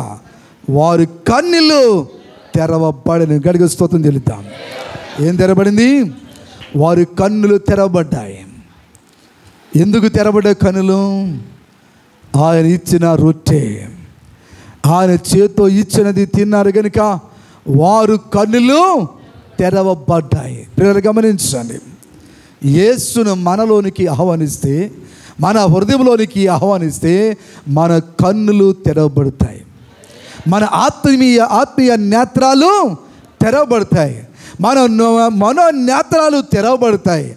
వారి కన్నులు తెరవబడిన. గడిగ స్తోత్రం చెల్లిద్దాం. ఏం తెరబడింది? వారి కన్నులు తెరవబడ్డాయి. ఎందుకు తెరబడ్డాయి కన్నులు? ఆయన ఇచ్చిన రొట్టె, ఆయన చేత్తో ఇచ్చినది తిన్నారు కనుక వారు కన్నులు తెరవబడ్డాయి. పిల్లలు గమనించండి, యేసును మనలోనికి ఆహ్వానిస్తే, మన హృదయంలోనికి ఆహ్వానిస్తే మన కన్నులు తెరవబడతాయి, మన ఆత్మీయ నేత్రాలు తెరవబడతాయి, మన మనోనేత్రాలు తెరవబడతాయి.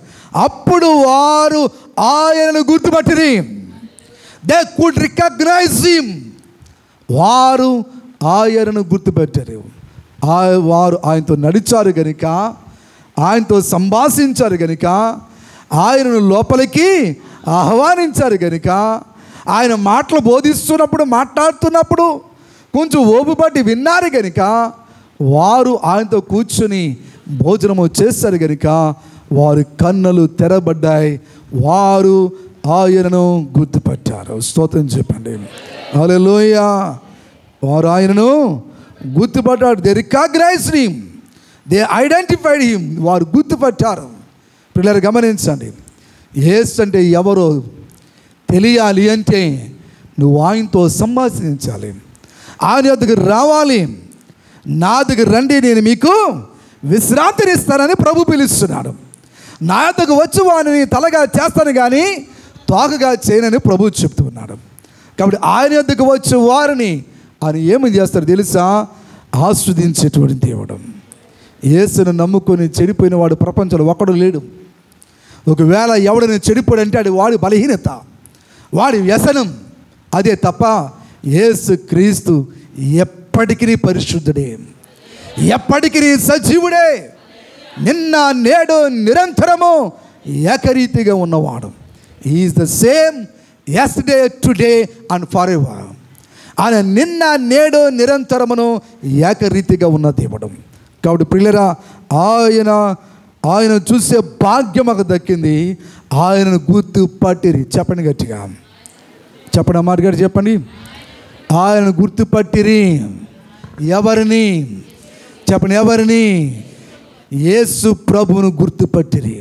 అప్పుడు వారు ఆయనను గుర్తుపట్టిరి. They could recognise him. వారు ఆయనను గుర్తుపెట్టారు. వారు ఆయనతో నడిచారు కనుక, ఆయనతో సంభాషించారు కనుక, ఆయనను లోపలికి ఆహ్వానించారు కనుక, ఆయన మాటలు బోధిస్తున్నప్పుడు, మాట్లాడుతున్నప్పుడు కొంచెం ఓపుపట్టి విన్నారు కనుక వారు ఆయనతో కూర్చుని భోజనము చేశారు కనుక వారి కన్నులు తెరబడ్డాయి. వారు ఆయనను గుర్తుపట్టారు. స్తోత్రం చెప్పండి. హల్లెలూయా. వారు ఆయనను గుర్తుపట్టారు. They recognised him, they identified him. వారు గుర్తుపట్టారు. పిల్లలు గమనించండి, యేసు అంటే ఎవరో తెలియాలి అంటే నువ్వు ఆయనతో సంభాషించాలి, ఆయన దగ్గర రావాలి. నా దగ్గర రండి, నేను మీకు విశ్రాంతినిస్తానని ప్రభు పిలుస్తున్నాడు. నా దగ్గరకు వచ్చి వారిని తలగా చేస్తాను కానీ తోకగా చేయనని ప్రభు చెప్తున్నాడు. కాబట్టి ఆయన దగ్గరకు వచ్చి వారిని ఆయన ఏమి చేస్తాడు తెలుసా? ఆస్వాదించేటువంటి దేవుడు. యేసును నమ్ముకొని చెడిపోయిన వాడు ప్రపంచంలో ఒక్కడు లేడు. ఒకవేళ ఎవడైనా చెడిపోడంటే అది వాడి బలహీనత, వాడి వ్యసనం. అదే తప్ప యేసు క్రీస్తు ఎప్పటికీ పరిశుద్ధుడే, ఎప్పటికీ సజీవుడే, నిన్న నేడు నిరంతరము ఏకరీతిగా ఉన్నవాడు. Is the same yesterday, today and for ever. ఆయన నిన్న నేడు నిరంతరమును ఏకరీతిగా ఉన్న దేవుడు. కాబట్టి ప్రియులారా, ఆయన చూసే భాగ్యం మాకు దక్కింది. ఆయనను గుర్తుపట్టిరి. చెప్పండి గట్టిగా, చెప్పండి అమ్మాట గారు చెప్పండి. ఆయనను గుర్తుపట్టిరి. ఎవరిని? చెప్పండి, ఎవరిని? యేసు ప్రభువును గుర్తుపట్టిరి.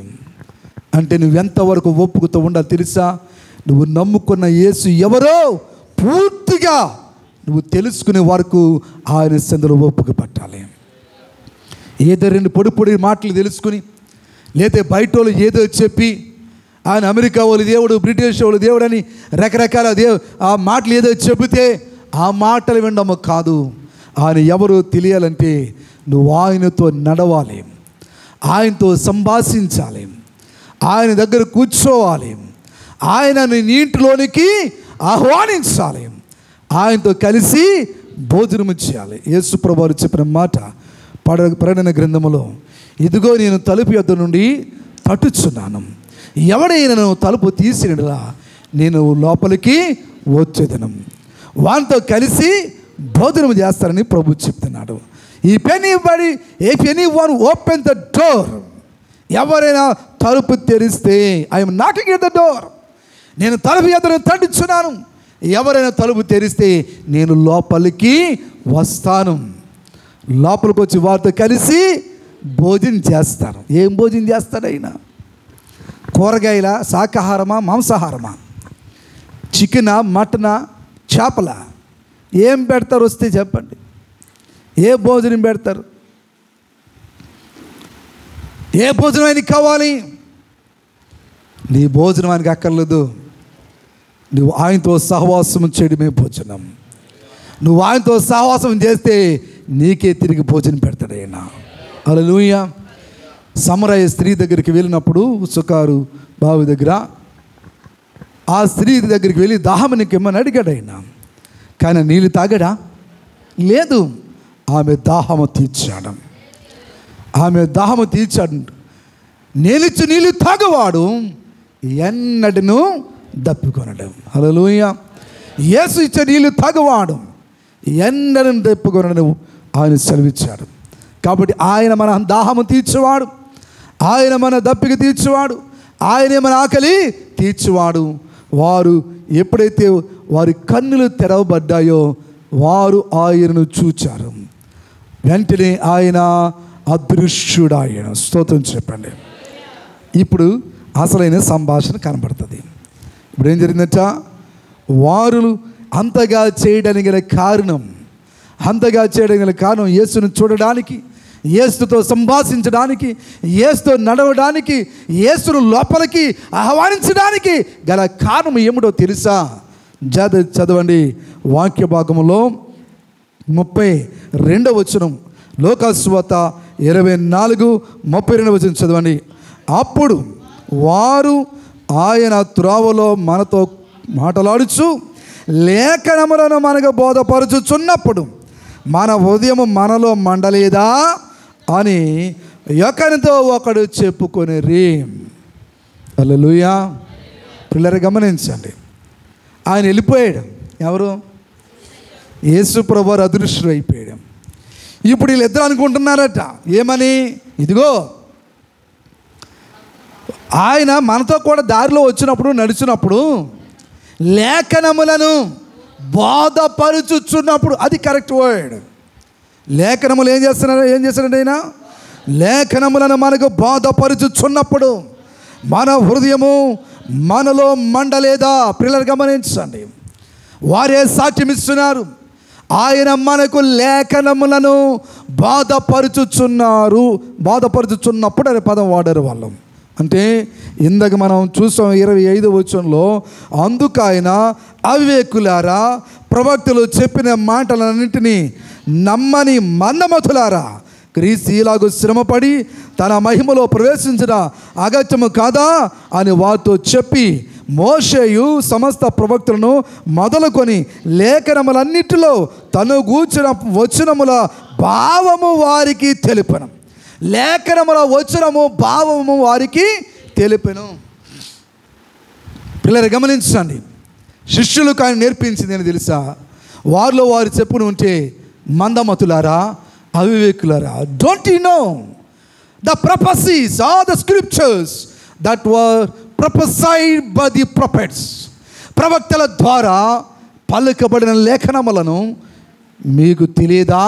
అంటే నువ్వెంతవరకు ఒప్పుకుతూ ఉండాలి తెలుసా? నువ్వు నమ్ముకున్న యేసు ఎవరో పూర్తిగా నువ్వు తెలుసుకునే వరకు ఆయన సందులో ఒప్పుకు పట్టాలి. ఏదో రెండు పొడి మాటలు తెలుసుకుని, లేదా బయట వాళ్ళు ఏదో చెప్పి ఆయన అమెరికా వాళ్ళు దేవుడు, బ్రిటిష్ వాళ్ళు దేవుడు అని రకరకాల ఆ మాటలు ఏదో చెబితే ఆ మాటలు వినడము కాదు. ఆయన ఎవరో తెలియాలంటే నువ్వు ఆయనతో నడవాలి, ఆయనతో సంభాషించాలి, ఆయన దగ్గర కూర్చోవాలి, ఆయనని నీటిలోనికి ఆహ్వానించాలి, ఆయనతో కలిసి భోజనము చేయాలి. యేసు ప్రభువు చెప్పిన మాట ప్రకటన గ్రంథములో, ఇదిగో నేను తలుపు యొద్ద నుండి తట్టుచున్నాను, ఎవడైనా తలుపు తీసినలా నేను లోపలికి వచ్చేదను, వానితో కలిసి భోజనం చేస్తారని ప్రభు చెప్తున్నాడు. If anyone open the door, ఎవరైనా తలుపు తెరిస్తే, I'm knocking at the door, నేను తలుపు ఎదురు తట్టుచున్నాను, ఎవరైనా తలుపు తెరిస్తే నేను లోపలికి వస్తాను, లోపలికి వచ్చి వారితో కలిసి భోజనం చేస్తాను. ఏం భోజనం చేస్తాడు ఆయన? కూరగాయల, శాకాహారమా, మాంసాహారమా, చికెనా, మటనా, చేపల? ఏం పెడతారు వస్తే చెప్పండి? ఏ భోజనం పెడతారు? ఏ భోజనం ఆయనకి కావాలి? నీ భోజనం ఆయనకి అక్కర్లేదు. నువ్వు ఆయనతో సహవాసం చేయడమే భోజనం. నువ్వు ఆయనతో సహవాసం చేస్తే నీకే తిరిగి భోజనం పెడతాడు ఆయన. హల్లెలూయా. సమరయ స్త్రీ దగ్గరికి వెళ్ళినప్పుడు సుకారు బావి దగ్గర ఆ స్త్రీ దగ్గరికి వెళ్ళి దాహమునికి ఏమని అడిగాడు ఆయన. కానీ నీళ్ళు తాగాడా? లేదు. ఆమె దాహము తీర్చాడు. ఆమె దాహము తీర్చాడు. నేనిచ్చి నీళ్ళు తాగవాడు ఎన్నడను దప్పికొనడం. హల్లెలూయా. యేసు ఇచ్చే నీళ్ళు తాగవాడు ఎన్నడను దప్పికొనడం ఆయన సెలవిచ్చాడు. కాబట్టి ఆయన మన దాహము తీర్చేవాడు, ఆయన మన దప్పిక తీర్చేవాడు, ఆయనే మన ఆకలి తీర్చేవాడు. వారు ఎప్పుడైతే వారి కన్నులు తెరవబడ్డాయో వారు ఆయనను చూచారు. వెంటనే ఆయన అదృశ్యుడాయన. స్తోత్రం చెప్పండి. ఇప్పుడు అసలైన సంభాషణ కనబడుతుంది. ఇప్పుడు ఏం జరిగిందంట? వారు అంతగా చేయడానికి గల కారణం యేసును చూడడానికి, యేసుతో సంభాషించడానికి, యేసుతో నడవడానికి, యేసును లోపలికి ఆహ్వానించడానికి గల కారణం ఏమిటో తెలుసా? చదవండి వాక్య భాగంలో 32వ వచనం, లోకాసువార్త 24:32 చదవండి. అప్పుడు వారు ఆయన త్రోవలో మనతో మాట్లాడుచు లేఖనములను మనకు బోధపరచుచున్నప్పుడు మన ఉదయం మనలో మండలేదా అని ఒకరితో ఒకడు చెప్పుకొనిరి. హల్లెలూయా. పిల్లలు గమనించండి, ఆయన వెళ్ళిపోయాడు. ఎవరు? యేసు ప్రభువు అదృశ్యుడు అయిపోయాడు. ఇప్పుడు వీళ్ళిద్దరు అనుకుంటున్నారట ఏమని? ఇదిగో ఆయన మనతో కూడా దారిలో వచ్చినప్పుడు, నడిచినప్పుడు లేఖనములను బోధపరుచుచున్నప్పుడు, అది కరెక్ట్ వర్డ్. లేఖనములు ఏం చేస్తున్నాడు ఆయన? లేఖనములను మనకు బోధపరుచుచున్నప్పుడు మన హృదయము మనలో మండలేదా? పిల్లలు గమనించండి, వారే సాక్ష్యం ఇస్తున్నారు. ఆయన మనకు లేఖనములను బోధపరుచుచున్నప్పుడు అనే పదం వాడారు వాళ్ళు. అంటే ఇందాక మనం చూసాం 25వ వచనంలో, అందుకు ఆయన అవివేకులారా, ప్రవక్తలు చెప్పిన మాటలన్నింటినీ నమ్మని మందమతులారా, క్రీస్తు ఇలాగూ శ్రమపడి తన మహిమలో ప్రవేశించిన అగత్యము కాదా అని వారితో చెప్పి, మోషేయు సమస్త ప్రవక్తలను మొదలుకొని లేఖనములన్నిటిలో తను గూర్చిన వచనముల భావము వారికి తెలుపను. లేఖనముల వచనము భావము వారికి తెలిపెను. పిల్లలు గమనించండి, శిష్యులకు ఆయన నేర్పించింది అని తెలుసా? వారిలో వారు చెప్పును ఉంటే మందమతులారా, అవివేకులారా, don't you know the prophecies or the scriptures that were prophesied by the prophets? ప్రవక్తల ద్వారా పలుకబడిన లేఖనములను మీకు తెలియదా,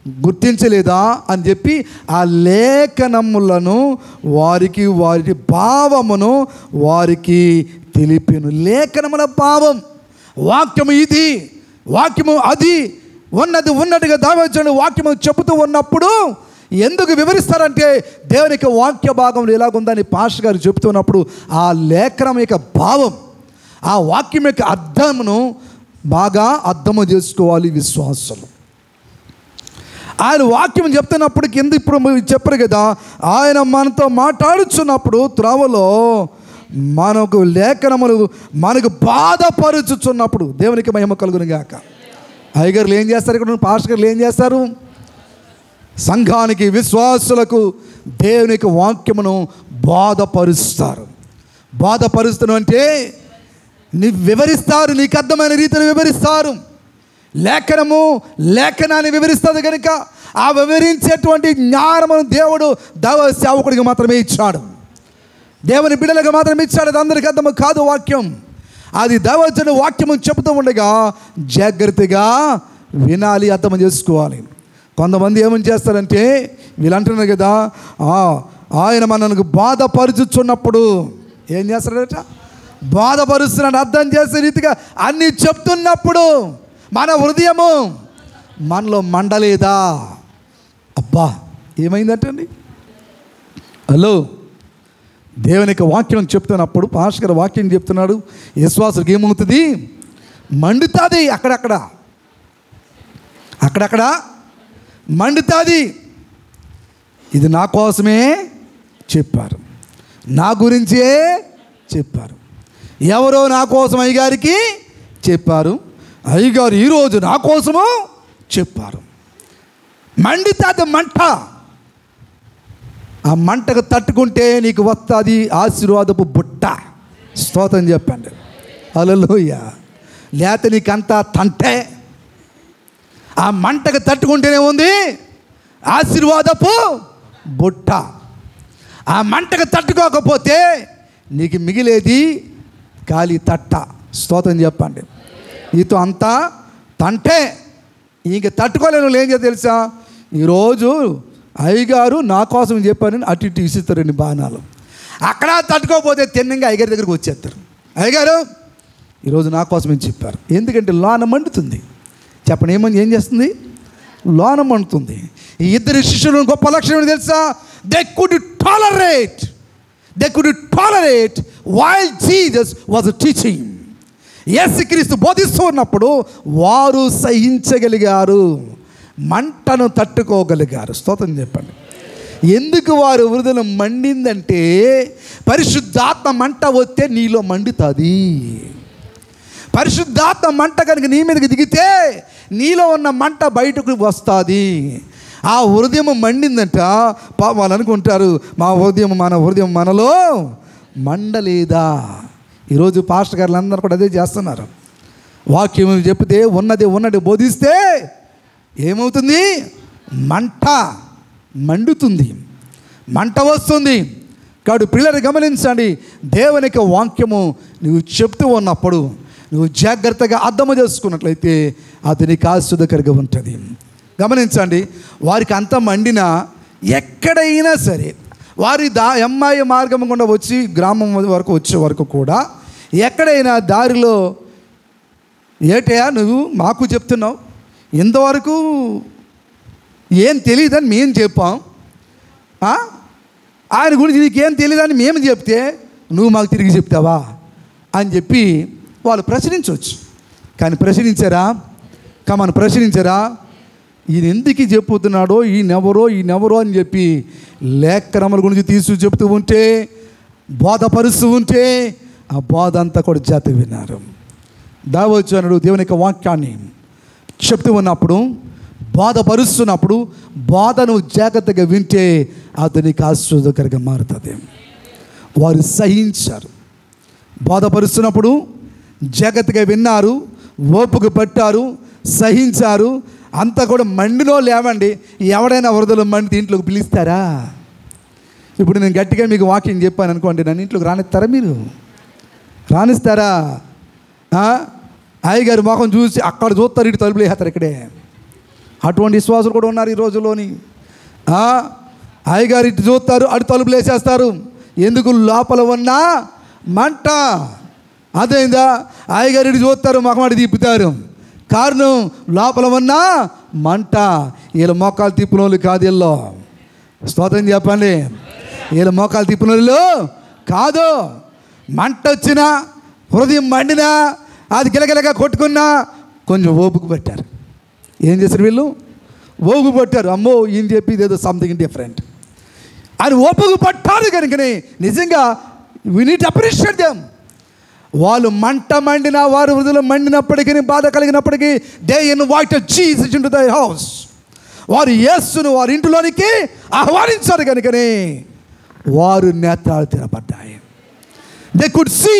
గుర్తించలేదా అని చెప్పి ఆ లేఖనములను వారికి, వారి భావమును వారికి తెలిపెను. లేఖనముల భావం, వాక్యము ఇది, వాక్యము అది, ఉన్నట్టుగా దావచ్చుడు వాక్యము చెబుతూ ఉన్నప్పుడు ఎందుకు వివరిస్తారంటే దేవునికి వాక్య భాగంలో ఎలాగుందని పాస్టర్ గారు చెబుతున్నప్పుడు ఆ లేఖనం యొక్క భావం, ఆ వాక్యం యొక్క అర్థమును బాగా అర్థము చేసుకోవాలి విశ్వాసులు. ఆయన వాక్యం చెప్తున్నప్పుడు కింద ఇప్పుడు చెప్పరు కదా, ఆయన మనతో మాట్లాడుచున్నప్పుడు త్రోవలో మనకు లేఖనములు మనకు బాధపరుచుచున్నప్పుడు, దేవునికి మహిమ కలుగును గాక. అయ్యగారులు ఏం చేస్తారు? ఇక్కడ పాస్టర్ గారులు ఏం చేస్తారు? సంఘానికి, విశ్వాసులకు దేవునికి వాక్యమును బాధపరుస్తారు. బాధపరుస్తాను అంటే వివరిస్తారు, నీకు అర్థమైన రీతిలో వివరిస్తారు. లేఖనాన్ని వివరిస్తుంది కనుక ఆ వివరించేటువంటి జ్ఞానమును దేవుడు దైవ సేవకుడికి మాత్రమే ఇచ్చాడు, దేవుని బిడ్డలకు మాత్రమే ఇచ్చాడు. అది అందరికీ అర్థము కాదు వాక్యం. అది దైవజనుడు వాక్యము చెబుతూ ఉండగా జాగ్రత్తగా వినాలి, అర్థం చేసుకోవాలి. కొంతమంది ఏమని చేస్తారంటే వీళ్ళు అంటున్నారు కదా, ఆయన మనకు బాధపరుచుచున్నప్పుడు ఏం చేస్తాడట? బాధపరుస్తున్నాడు. అర్థం చేసే రీతిగా అన్నీ చెప్తున్నప్పుడు మన హృదయము మనలో మండలేదా? అబ్బా ఏమైందంటండి? హలో, దేవునికి వాక్యం చెప్తున్నప్పుడు పాస్టర్ గారు వాక్యం చెప్తున్నాడు, విశ్వాసులకు ఏమవుతుంది? మండుతుంది. అక్కడక్కడ మండుతుంది. ఇది నా కోసమే చెప్పారు, నా గురించే చెప్పారు. ఎవరో నా కోసం అయ్యగారికి చెప్పారు, అయ్యగారు ఈరోజు నా కోసము చెప్పారు. మండితే మంట, ఆ మంటకు తట్టుకుంటే నీకు వస్తుంది ఆశీర్వాదపు బుట్ట. స్తోత్రం చెప్పండి, హల్లెలూయా. లేకపోతే నీకంతా తంటే. ఆ మంటకు తట్టుకుంటేనే ఉంది ఆశీర్వాదపు బుట్ట. ఆ మంటకు తట్టుకోకపోతే నీకు మిగిలేది ఖాళీ తట్ట. స్తోత్రం చెప్పండి. నీతో అంతా తంటే. ఇంక తట్టుకోలేని వాళ్ళు ఏం చేయాలి తెలుసా? ఈరోజు అయ్యగారు నా కోసం చెప్పారని అటు ఇటు ఇస్తారండి బాణాలు. అక్కడ తట్టుకోకపోతే తిన్నంగా అయ్యగారి దగ్గరికి వచ్చేస్తారు. అయ్యగారు ఈరోజు నా కోసం ఏం చెప్పారు. ఎందుకంటే లోన మండుతుంది. చెప్పండి, ఏం చేస్తుంది? లోన మండుతుంది. ఈ ఇద్దరు శిష్యులు గొప్ప లక్షణం తెలుసా? They could tolerate while Jesus was teaching. యేసుక్రీస్తు బోధిస్తూ ఉన్నప్పుడు వారు సహించగలిగారు, మంటను తట్టుకోగలిగారు. స్తోత్రం చెప్పండి. ఎందుకు వారు హృదయం మండిందంటే పరిశుద్ధాత్మ మంట వస్తే నీలో మండుతుంది. పరిశుద్ధాత్మ మంట కనుక నీ మీదకి దిగితే నీలో ఉన్న మంట బయటకు వస్తుంది. ఆ హృదయం మండిందంట. వాళ్ళు అనుకుంటారు మన హృదయం మనలో మండలేదా? ఈరోజు పాస్టర్ గారులు అందరూ కూడా అదే చేస్తున్నారు. వాక్యం చెప్తే ఉన్నది బోధిస్తే ఏమవుతుంది? మంట మండుతుంది, మంట వస్తుంది. కాబట్టి పిల్లలు గమనించండి, దేవునికి వాక్యము నువ్వు చెప్తూ ఉన్నప్పుడు నువ్వు జాగ్రత్తగా అర్థం చేసుకున్నట్లయితే అది నీకు ఆశీర్వాదకరంగా ఉంటుంది. గమనించండి, వారికి అంత మండినా ఎక్కడైనా సరే వారి అమ్మాయి మార్గం గుండా వచ్చి గ్రామం వరకు వచ్చే వరకు కూడా ఎక్కడైనా దారిలో ఏటయా నువ్వు మాకు చెప్తున్నావు, ఇంతవరకు ఏం తెలియదని మేము చెప్పాం, ఆయన గురించి నీకేం తెలియదని మేము చెప్తే నువ్వు మాకు తిరిగి చెప్తావా అని చెప్పి వాళ్ళు ప్రశ్నించవచ్చు. కానీ ప్రశ్నించారా? ప్రశ్నించారా? ఈయన ఎందుకు చెప్పుతున్నాడో, ఈయనెవరో అని చెప్పి లేఖనముల గురించి తీసుకు చెప్తూ ఉంటే, బోధపరుస్తూ ఉంటే ఆ బోధ అంతా కూడా జాతి విన్నారు. దావోచనుడు దేవుని యొక్క వాక్యాన్ని చెప్తూ ఉన్నప్పుడు, బోధపరుస్తున్నప్పుడు బోధను జాగ్రత్తగా వింటే అతనికి ఆశీర్వాదకరంగా మారుతుంది. వారు సహించారు. బోధపరుస్తున్నప్పుడు జాగ్రత్తగా విన్నారు, ఓపిక పట్టారు, సహించారు. అంతా కూడా మండిలో లేవండి. ఎవడైనా వరదలు మండి ఇంట్లోకి పిలుస్తారా? ఇప్పుడు నేను గట్టిగా మీకు వాక్యం చెప్పాను అనుకోండి, నన్ను ఇంట్లోకి రానిస్తారా? మీరు రానిస్తారా? అయ్యగారి మొఖం చూసి అక్కడ చూస్తారు, ఇటు తలుపులు వేస్తారు. ఇక్కడే అటువంటి విశ్వాసులు కూడా ఉన్నారు ఈ రోజులోని. అయ్యగారు ఇటు చూస్తారు, అటు తలుపులు వేసేస్తారు. ఎందుకు? లోపల ఉన్న మంట. అదేందా? అయ్యగారు ఇటు చూస్తారు, మొఖం అటు తిప్పుతారు. కారణం లోపల ఉన్న మంట. వీళ్ళ మోకాలు తిప్పిన వాళ్ళు కాదు, వీళ్ళు. స్తోత్రం చెప్పండి. వీళ్ళ మోకాలు తిప్పిన వాళ్ళు కాదు. మంట వచ్చినా, హృదయం మండినా, అది గిలగిలగా కొట్టుకున్నా కొంచెం ఓపిక పట్టారు. ఏం చేశారు వీళ్ళు? ఓపిక పట్టారు. అమ్మో ఈయన చెప్పి ఏదో సంథింగ్ డిఫరెంట్ అని ఓపిక పట్టారు. కనుకనే నిజంగా we need to appreciate them. వాళ్ళు మంట మండినా, వారు హృదయం మండినప్పటికీ, బాధ కలిగినప్పటికీ, they invited Jesus into their house. వారు యేసును వారి ఇంటిలోనికి ఆహ్వానించారు. కనుకనే వారు నేత్రాలు తెరపడ్డాయి. They could see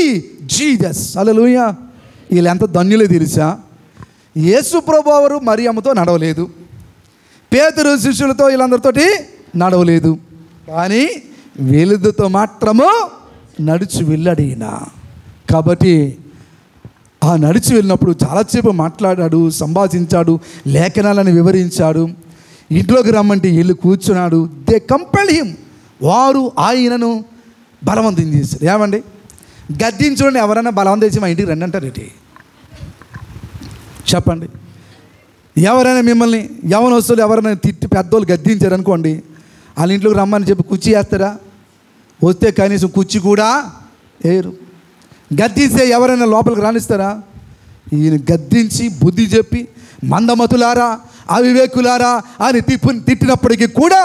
Jesus. Hallelujah. వీళ్ళు ఎంత ధన్యులే తెలుసా? యేసు ప్రభువారు మరియమ్మతో నడవలేదు, పేతురు శిష్యులతో వీళ్ళందరితోటి నడవలేదు, కానీ వీళ్ళతో మాత్రము నడిచి వెళ్ళాడు. కాబట్టి ఆ నడిచి వెళ్ళినప్పుడు చాలాసేపు మాట్లాడాడు, సంభాషించాడు, లేఖనాలను వివరించాడు. ఇంట్లోకి రమ్మంటే వీళ్ళు కూర్చున్నాడు. They compel him. వారు ఆయనను బలవంతం చేశారు. ఏమండి, గద్దించుకోండి. ఎవరైనా బలవంతం చేసి మా ఇంటికి రండి అంటారు ఏంటి? చెప్పండి. ఎవరైనా మిమ్మల్ని యవనస్తులు ఎవరైనా తిట్టి పెద్దోళ్ళు గద్దించారనుకోండి, వాళ్ళ ఇంట్లోకి రమ్మని చెప్పి కుర్చీ వేస్తారా? వస్తే కనీసం కుర్చీ కూడా వేయరు. గద్దిస్తే ఎవరైనా లోపలికి రానిస్తారా? ఈయన గద్దించి బుద్ధి చెప్పి మందమతులారా, అవివేకులారా అని తిట్టినప్పటికీ కూడా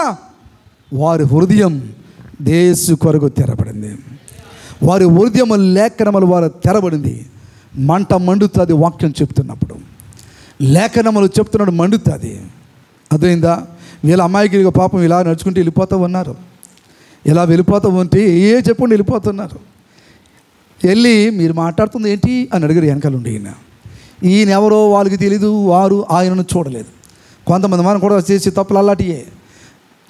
వారి హృదయం యేసు కొరకు తెరబడింది. వారి హృదయం లేఖనములు వారు తెరబడింది. మంట మండుతుంది. వాక్యం చెప్తున్నప్పుడు లేఖనములు చెప్తున్నాడు, మండుతుంది. అర్థమైందా? వీళ్ళ అమ్మాయికి పాపం ఇలా నడుచుకుంటూ వెళ్ళిపోతూ ఉన్నారు. ఇలా వెళ్ళిపోతూ ఉంటే చెప్పండి వెళ్ళిపోతున్నారు. వెళ్ళి మీరు మాట్లాడుతుంది ఏంటి అని అడిగారు వెనకాల ఉండి. ఈయన ఎవరో వాళ్ళకి తెలీదు, వారు ఆయనను చూడలేదు. కొంతమంది మనం కూడా చేసే తప్పులు అలాంటివే.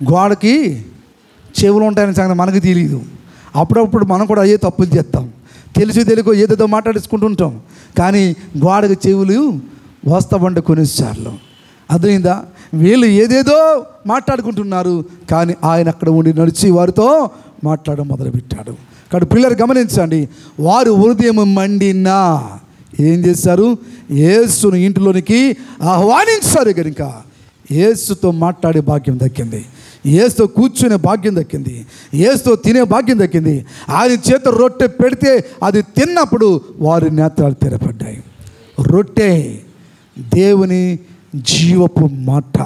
గోడకి చెవులు ఉంటాయని సంగతి మనకు తెలియదు. అప్పుడప్పుడు మనం కూడా అయ్యే తప్పులు చేస్తాం. తెలియకో ఏదేదో మాట్లాడేసుకుంటూ ఉంటాం. కానీ గోడకి చెవులు వస్తామంటే కొన్నిసార్లు. అర్థమైందా? వీళ్ళు ఏదేదో మాట్లాడుకుంటున్నారు, కానీ ఆయన అక్కడ ఉండి నడిచి వారితో మాట్లాడడం మొదలుపెట్టాడు. కాబట్టి పిల్లలు గమనించండి, వారు హృదయం మండినా ఏం చేశారు? యేసును ఇంటిలోనికి ఆహ్వానించారు. కనుక యేసుతో మాట్లాడే భాగ్యం దక్కింది, యేసుతో కూర్చునే భాగ్యం దక్కింది, యేసుతో తినే భాగ్యం దక్కింది. ఆయన చేత రొట్టె పెడితే అది తిన్నప్పుడు వారి నేత్రాలు తెరపడ్డాయి. రొట్టె దేవుని జీవపు మాట.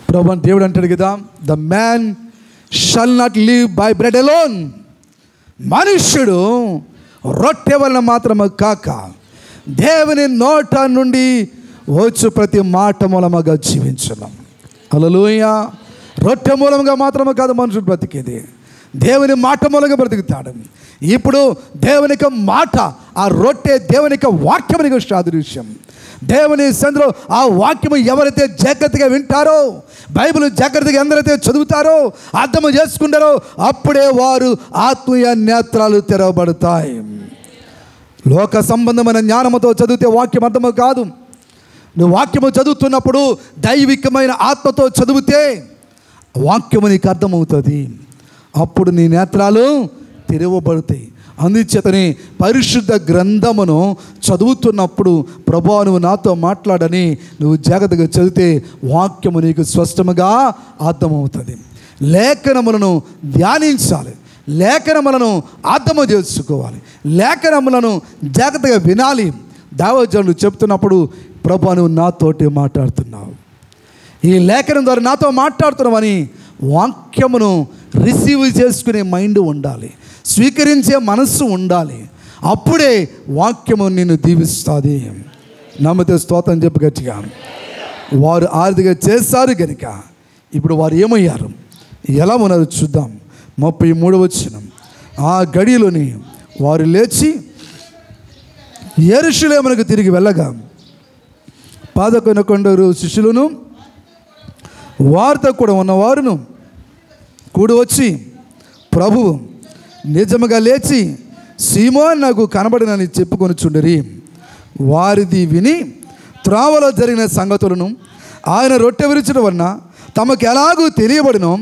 ప్రభు దేవుడు అంటాడు కదా, the man shall not live by bread alone. మనుష్యుడు రొట్టె వలన మాత్రమే కాక దేవుని నోట నుండి వచ్చు ప్రతి మాట మూలముగా జీవించను. హల్లెలూయా. రొట్టె మూలంగా మాత్రమే కాదు మనుషుడు బ్రతికేది, దేవుని మాట మూలంగా బ్రతుకుతాడు. ఇప్పుడు దేవుని యొక్క మాట, ఆ రొట్టె దేవుని యొక్క వాక్యమునికి సాదృశ్యం. దేవుని సందులో ఆ వాక్యము ఎవరైతే జాగ్రత్తగా వింటారో, బైబిల్ జాగ్రత్తగా ఎందరైతే చదువుతారో, అర్థం చేసుకుంటారో, అప్పుడే వారు ఆత్మీయ నేత్రాలు తెరవబడతాయి. లోక సంబంధమైన జ్ఞానముతో చదివితే వాక్యం అర్థము కాదు. నువ్వు వాక్యము చదువుతున్నప్పుడు దైవికమైన ఆత్మతో చదివితే వాక్యము నీకు అర్థమవుతుంది. అప్పుడు నీ నేత్రాలు తెరవబడతాయి. అందుచేతని పరిశుద్ధ గ్రంథమును చదువుతున్నప్పుడు ప్రభువా నువ్వు నాతో మాట్లాడని నువ్వు జాగ్రత్తగా చదివితే వాక్యము నీకు స్పష్టముగా అర్థమవుతుంది. లేఖనములను ధ్యానించాలి, లేఖనములను అర్థము చేసుకోవాలి, లేఖనములను జాగ్రత్తగా వినాలి. దైవజనులు చెప్తున్నప్పుడు ప్రభువా నువ్వు నాతోటి మాట్లాడుతున్నావు, ఈ లేఖనం ద్వారా నాతో మాట్లాడుతున్నావని వాక్యమును రిసీవ్ చేసుకునే మైండ్ ఉండాలి, స్వీకరించే మనస్సు ఉండాలి. అప్పుడే వాక్యము నిన్ను దీవిస్తుంది. నమ్మితే స్తోత్రం చెప్పు గట్టిగా. వారు ఆర్థిక చేశారు కనుక ఇప్పుడు వారు ఏమయ్యారు, ఎలా ఉన్నారు చూద్దాం. 33వ వచనం. ఆ గడిలోని వారు లేచి యెరూషలేమునకు తిరిగి వెళ్ళగా 11 శిష్యులను వారితో కూడా ఉన్నవారును కూడి వచ్చి ప్రభువు నిజముగా లేచి సీమోను నాకు కనబడినని చెప్పుకొనిచుండిరి. వారిది విని త్రోవలో జరిగిన సంగతులను ఆయన రొట్టె విరిచడం వలన తమకు ఎలాగూ తెలియబడినో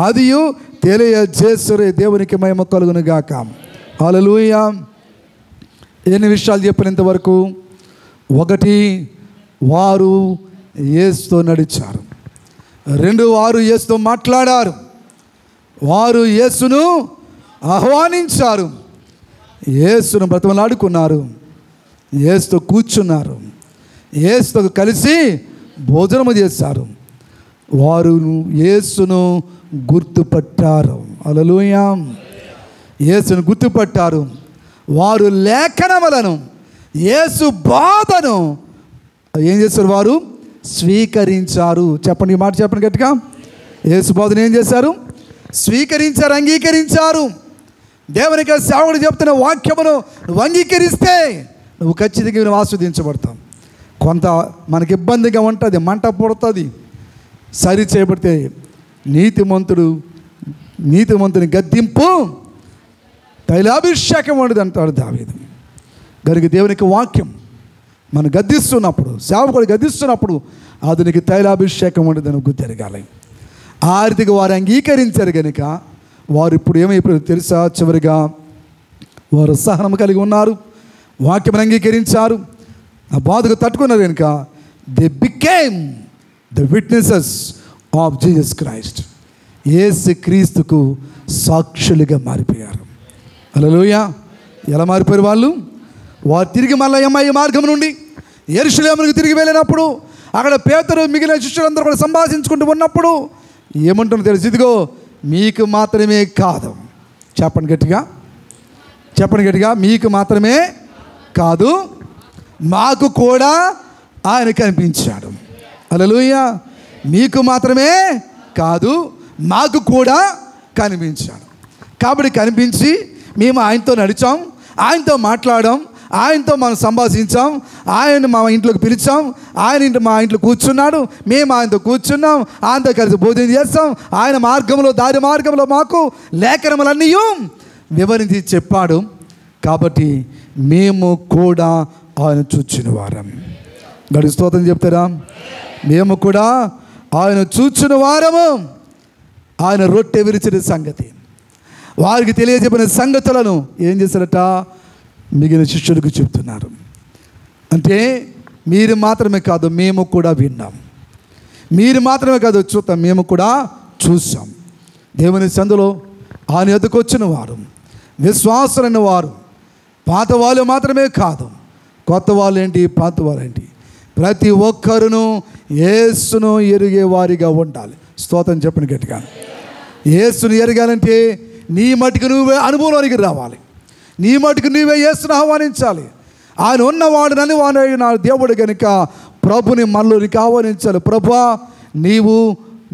అదియు తెలియజేసరే. దేవునికి మహిమ కలుగును గాక. హల్లెలూయా. ఎన్ని విషయాలు చెప్పినంతవరకు? 1, వారు యేసుతో నడిచారు. 2, వారు యేసుతో మాట్లాడారు. వారు యేసును ఆహ్వానించారు, యేసును బ్రతిమలాడుకున్నారు, యేసుతో కూర్చున్నారు, యేసుతో కలిసి భోజనము చేశారు. వారు యేసును గుర్తుపట్టారు. హల్లెలూయా. యేసును గుర్తుపట్టారు. వారు లేఖనములను, యేసు బోధను ఏం చేశారు? వారు స్వీకరించారు. చెప్పండి, ఈ మాట చెప్పండి గట్టిగా. యేసు బోధన ఏం చేశారు? స్వీకరించారు, అంగీకరించారు. దేవునికి సేవకుడు చెప్తున్న వాక్యమును నువ్వు అంగీకరిస్తే నువ్వు ఖచ్చితంగా నువ్వు ఆస్వాదించబడతావు. కొంత మనకి ఇబ్బందిగా ఉంటుంది, మంట పుడుతుంది. సరి చేయబడితే నీతిమంతుని గద్దింపు తైలాభిషేకం వంటిది అంటాడు దావీదు. గనుక దేవునికి వాక్యం మనం గద్దిస్తున్నప్పుడు, సేవకుడు గద్దిస్తున్నప్పుడు అది నీకు తైలాభిషేకం వంటిది నువ్వు తిరగాలి. ఆర్థిక వారు అంగీకరించారు కనుక వారు ఇప్పుడు ఏమైపోయారు తెలుసా? చివరిగా వారు సహనం కలిగి ఉన్నారు, వాక్యం అంగీకరించారు, ఆ బాధకు తట్టుకున్నారు కనుక they became the witnesses of Jesus Christ. యేసు క్రీస్తుకు సాక్షులుగా మారిపోయారు. హల్లెలూయా. ఎలా మారిపోయారు వాళ్ళు? వారు తిరిగి మళ్ళీ ఎమ్మాయి మార్గం నుండి యెరూషలేమునకు తిరిగి వెళ్ళినప్పుడు అక్కడ పేతురు మిగిలిన శిష్యులందరూ కూడా సంభాషించుకుంటూ ఉన్నప్పుడు ఏమంటున్నా తెలుసు? ఇదిగో మీకు మాత్రమే కాదు, చెప్పండి గట్టిగా, చెప్పండి గట్టిగా, మీకు మాత్రమే కాదు మాకు కూడా ఆయన కనిపించాడు. హల్లెలూయా. మీకు మాత్రమే కాదు మాకు కూడా కనిపించాడు. కాబట్టి కనిపించి మేము ఆయనతో నడిచాం, ఆయనతో మాట్లాడాం, ఆయనతో మనం సంభాషించాం, ఆయన మా ఇంట్లోకి పిలిచాం, ఆయన మా ఇంట్లో కూర్చున్నాడు, మేము ఆయనతో కూర్చున్నాం, ఆయనతో కలిసి భోజనం చేస్తాం. ఆయన మార్గంలో దారి మార్గంలో మాకు లేఖనములన్నీ వివరించి చెప్పాడు. కాబట్టి మేము కూడా ఆయన చూచిన వారం. గడి స్తోత్రం చెప్తారా? మేము కూడా ఆయన చూచిన వారము. ఆయన రొట్టె విరిచిన సంగతి, వారికి తెలియజెప్పిన సంగతులను ఏం చేశారట? మిగిలిన శిష్యులకు చెప్తున్నారు. అంటే మీరు మాత్రమే కాదు, మేము కూడా విన్నాం. మీరు మాత్రమే కాదు చూద్దాం, మేము కూడా చూసాం. దేవుని సందులో ఆయన ఎదుకు వచ్చిన వారు, విశ్వాసులైన వారు, పాత వాళ్ళు మాత్రమే కాదు, కొత్త వాళ్ళు ఏంటి, పాత వాళ్ళు ఏంటి, ప్రతి ఒక్కరును యేసును ఎరిగే వారిగా ఉండాలి. స్తోత్రం చెప్పండి గట్టిగా. యేసును ఎరగాలంటే నీ మటుకు నువ్వే అనుభవంలోనికి రావాలి. నీ మటుకు నువ్వే యేసును ఆహ్వానించాలి. ఆయన ఉన్నవాడు నన్ను వాడు నా దేవుడు కనుక ప్రభుని మనలోనికి ఆహ్వానించాలి. ప్రభువా, నీవు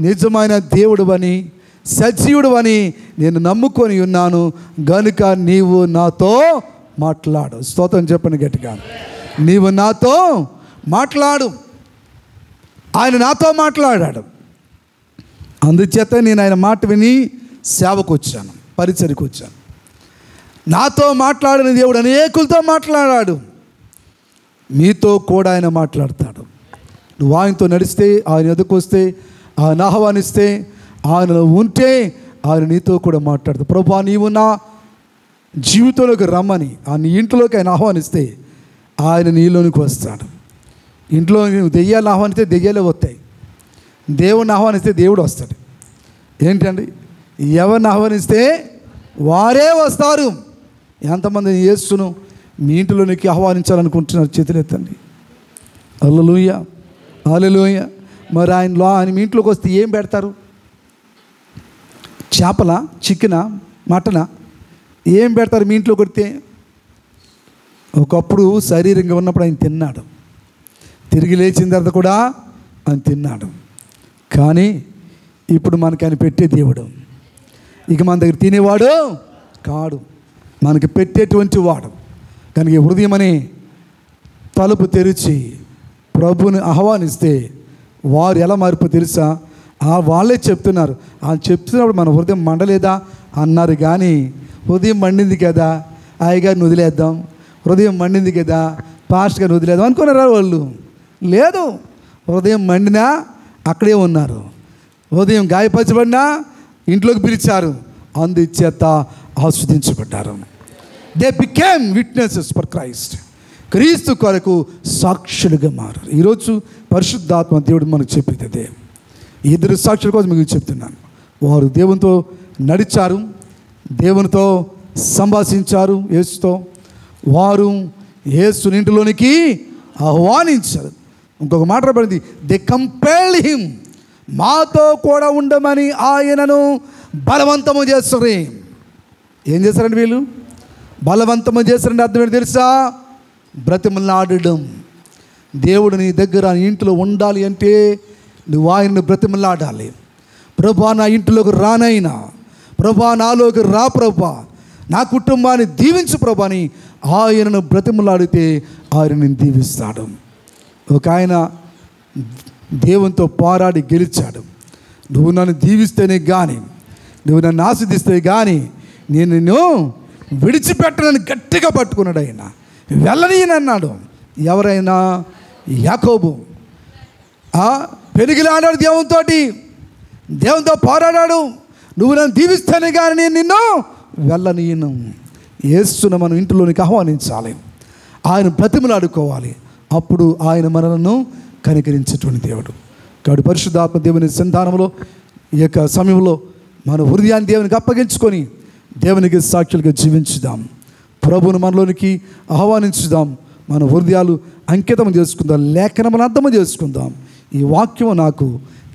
నిజమైన దేవుడు అని, సజీవుడు అని నేను నమ్ముకొని ఉన్నాను గనుక నీవు నాతో మాట్లాడు. స్తోత్రం చెప్పండి గట్టిగా. నీవు నాతో మాట్లాడు. ఆయన నాతో మాట్లాడాడు. అందుచేత నేను ఆయన మాట విని సేవకు వచ్చాను, పరిచర్యకు వచ్చాను. నాతో మాట్లాడిన దేవుడు అనేకులతో మాట్లాడాడు. మీతో కూడా ఆయన మాట్లాడతాడు. నువ్వు ఆయనతో నడిస్తే, ఆయన ఎదుకు వస్తే, ఆయన ఆహ్వానిస్తే, ఆయన ఉంటే ఆయన నీతో కూడా మాట్లాడతాడు. ప్రభువా, నీవు నా జీవితంలోకి రమ్మని ఆ నీ ఇంట్లోకి ఆయన ఆహ్వానిస్తే ఆయన నీలోనికి వస్తాడు. ఇంట్లో నువ్వు దెయ్యాలను ఆహ్వానిస్తే దెయ్యాలే వస్తాయి, దేవుడిని ఆహ్వానిస్తే దేవుడు వస్తాడు. ఏంటండి? ఎవరిని ఆహ్వానిస్తే వారే వస్తారు. ఎంతమంది యేసును మీ ఇంటిలోనికి ఆహ్వానించాలనుకుంటున్నారు? చేతులు ఎత్తండి. హల్లెలూయా, హల్లెలూయా. మరి ఆయన మీ ఇంట్లోకి వస్తే ఏం పెడతారు? చేపల, చికెనా, మటనా? ఏం పెడతారు మీ ఇంట్లో కొడితే? ఒకప్పుడు శరీరంగా ఉన్నప్పుడు ఆయన తిన్నాడు, తిరిగి లేచిన తర్వాత కూడా ఆయన తిన్నాడు. కానీ ఇప్పుడు మనకి ఆయన పెట్టే దేవుడు, ఇక మన దగ్గర తినేవాడు కాడు, మనకి పెట్టేటువంటి వాడు. కనుక హృదయం అనే తలుపు తెరిచి ప్రభుని ఆహ్వానిస్తే వారు ఎలా మారిపో తెలుసా? వాళ్ళే చెప్తున్నారు. వాళ్ళు చెప్తున్నప్పుడు మన హృదయం మండలేదా అన్నారు. కానీ హృదయం మండింది కదా, అయ్యగారిని వదిలేద్దాం, హృదయం మండింది కదా, పాస్ట్ గారిని వదిలేద్దాం అనుకున్నారా వాళ్ళు? లేదు, హృదయం మండినా అక్కడే ఉన్నారు. హృదయం గాయపరచబడినా ఇంట్లోకి పిలిచారు, అందుచేత ఆస్వాదించబడ్డారు. They became witnesses for Christ. క్రీస్తు కొరకు సాక్షులుగా మారారు. ఈరోజు పరిశుద్ధాత్మ దేవుడు మనకు చెప్పేది అదే. ఇద్దరు సాక్షుల కోసం మీకు చెప్తున్నాను. వారు దేవునితో నడిచారు, దేవునితో సంభాషించారు, యేసుతో. వారు యేసుని ఇంటిలోనికి ఆహ్వానించారు. ఇంకొక మాట పడింది, దే కంపెల్డ్ హిమ్, మాతో కూడా ఉండమని ఆయనను బలవంతము చేస్తారు. ఏం చేస్తారండి వీళ్ళు? బలవంతము చేస్తారంటే అర్థం ఏంటి తెలుసా? బ్రతిమలాడడం. దేవుడు నీ దగ్గర నీ ఇంట్లో ఉండాలి అంటే నువ్వు ఆయనను బ్రతిమలాడాలి. ప్రభా, నా ఇంట్లోకి రానైనా, ప్రభా నాలోకి రా, ప్రభా నా కుటుంబాన్ని దీవించు ప్రభా అని ఆయనను బ్రతిమలాడితే ఆయన నేను దీవిస్తాడు. ఒక ఆయన దేవునితో పోరాడి గెలిచాడు. నువ్వు నన్ను దీవిస్తేనే కానీ, నువ్వు నన్ను ఆస్వాదిస్తే కానీ నేను నిన్ను విడిచిపెట్టనని గట్టిగా పట్టుకున్నాడు. ఆయన వెళ్ళనీయనన్నాడు. ఎవరైనా? యాకోబు పెరిగిలాడాడు దేవునితో పోరాడాడు. నువ్వు నన్ను దీవిస్తేనే కానీ నేను నిన్ను వెళ్ళనీయను. యేసును మనం ఇంటిలోనికి ఆహ్వానించాలి, ఆయన బ్రతిమలాడుకోవాలి. అప్పుడు ఆయన మనలను కనికరించేటువంటి దేవుడు. కాబట్టి పరిశుద్ధాత్మ దేవుని సంధానంలో ఈ యొక్క సమయంలో మన హృదయాన్ని దేవునికి అప్పగించుకొని దేవునికి సాక్షులుగా జీవించుదాం. ప్రభువును మనలోనికి ఆహ్వానించుదాం. మన హృదయాలు అంకితం చేసుకుందాం, లేఖనమును అర్థం చేసుకుందాం. ఈ వాక్యము నాకు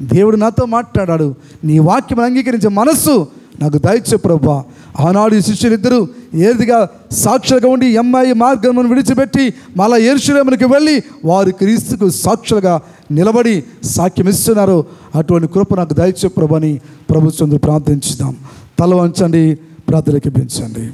దేవుడు నాతో మాట్లాడాడు, నీ వాక్యం అంగీకరించే మనస్సు నాకు దయచే ప్రభువా. ఆనాడు ఈ శిష్యులిద్దరూ ఏదిగా సాక్షులుగా ఉండి ఎమ్మాయి మార్గమును విడిచిపెట్టి మళ్ళా యెరూషలేమునకు వెళ్ళి వారు క్రీస్తుకు సాక్షులుగా నిలబడి సాక్ష్యమిస్తున్నారు. అటువంటి కృప నాకు దయచే ప్రభువని ప్రభుత్వం ప్రార్థించుదాం. తల వంచండి, ప్రార్థనకి పెంచండి.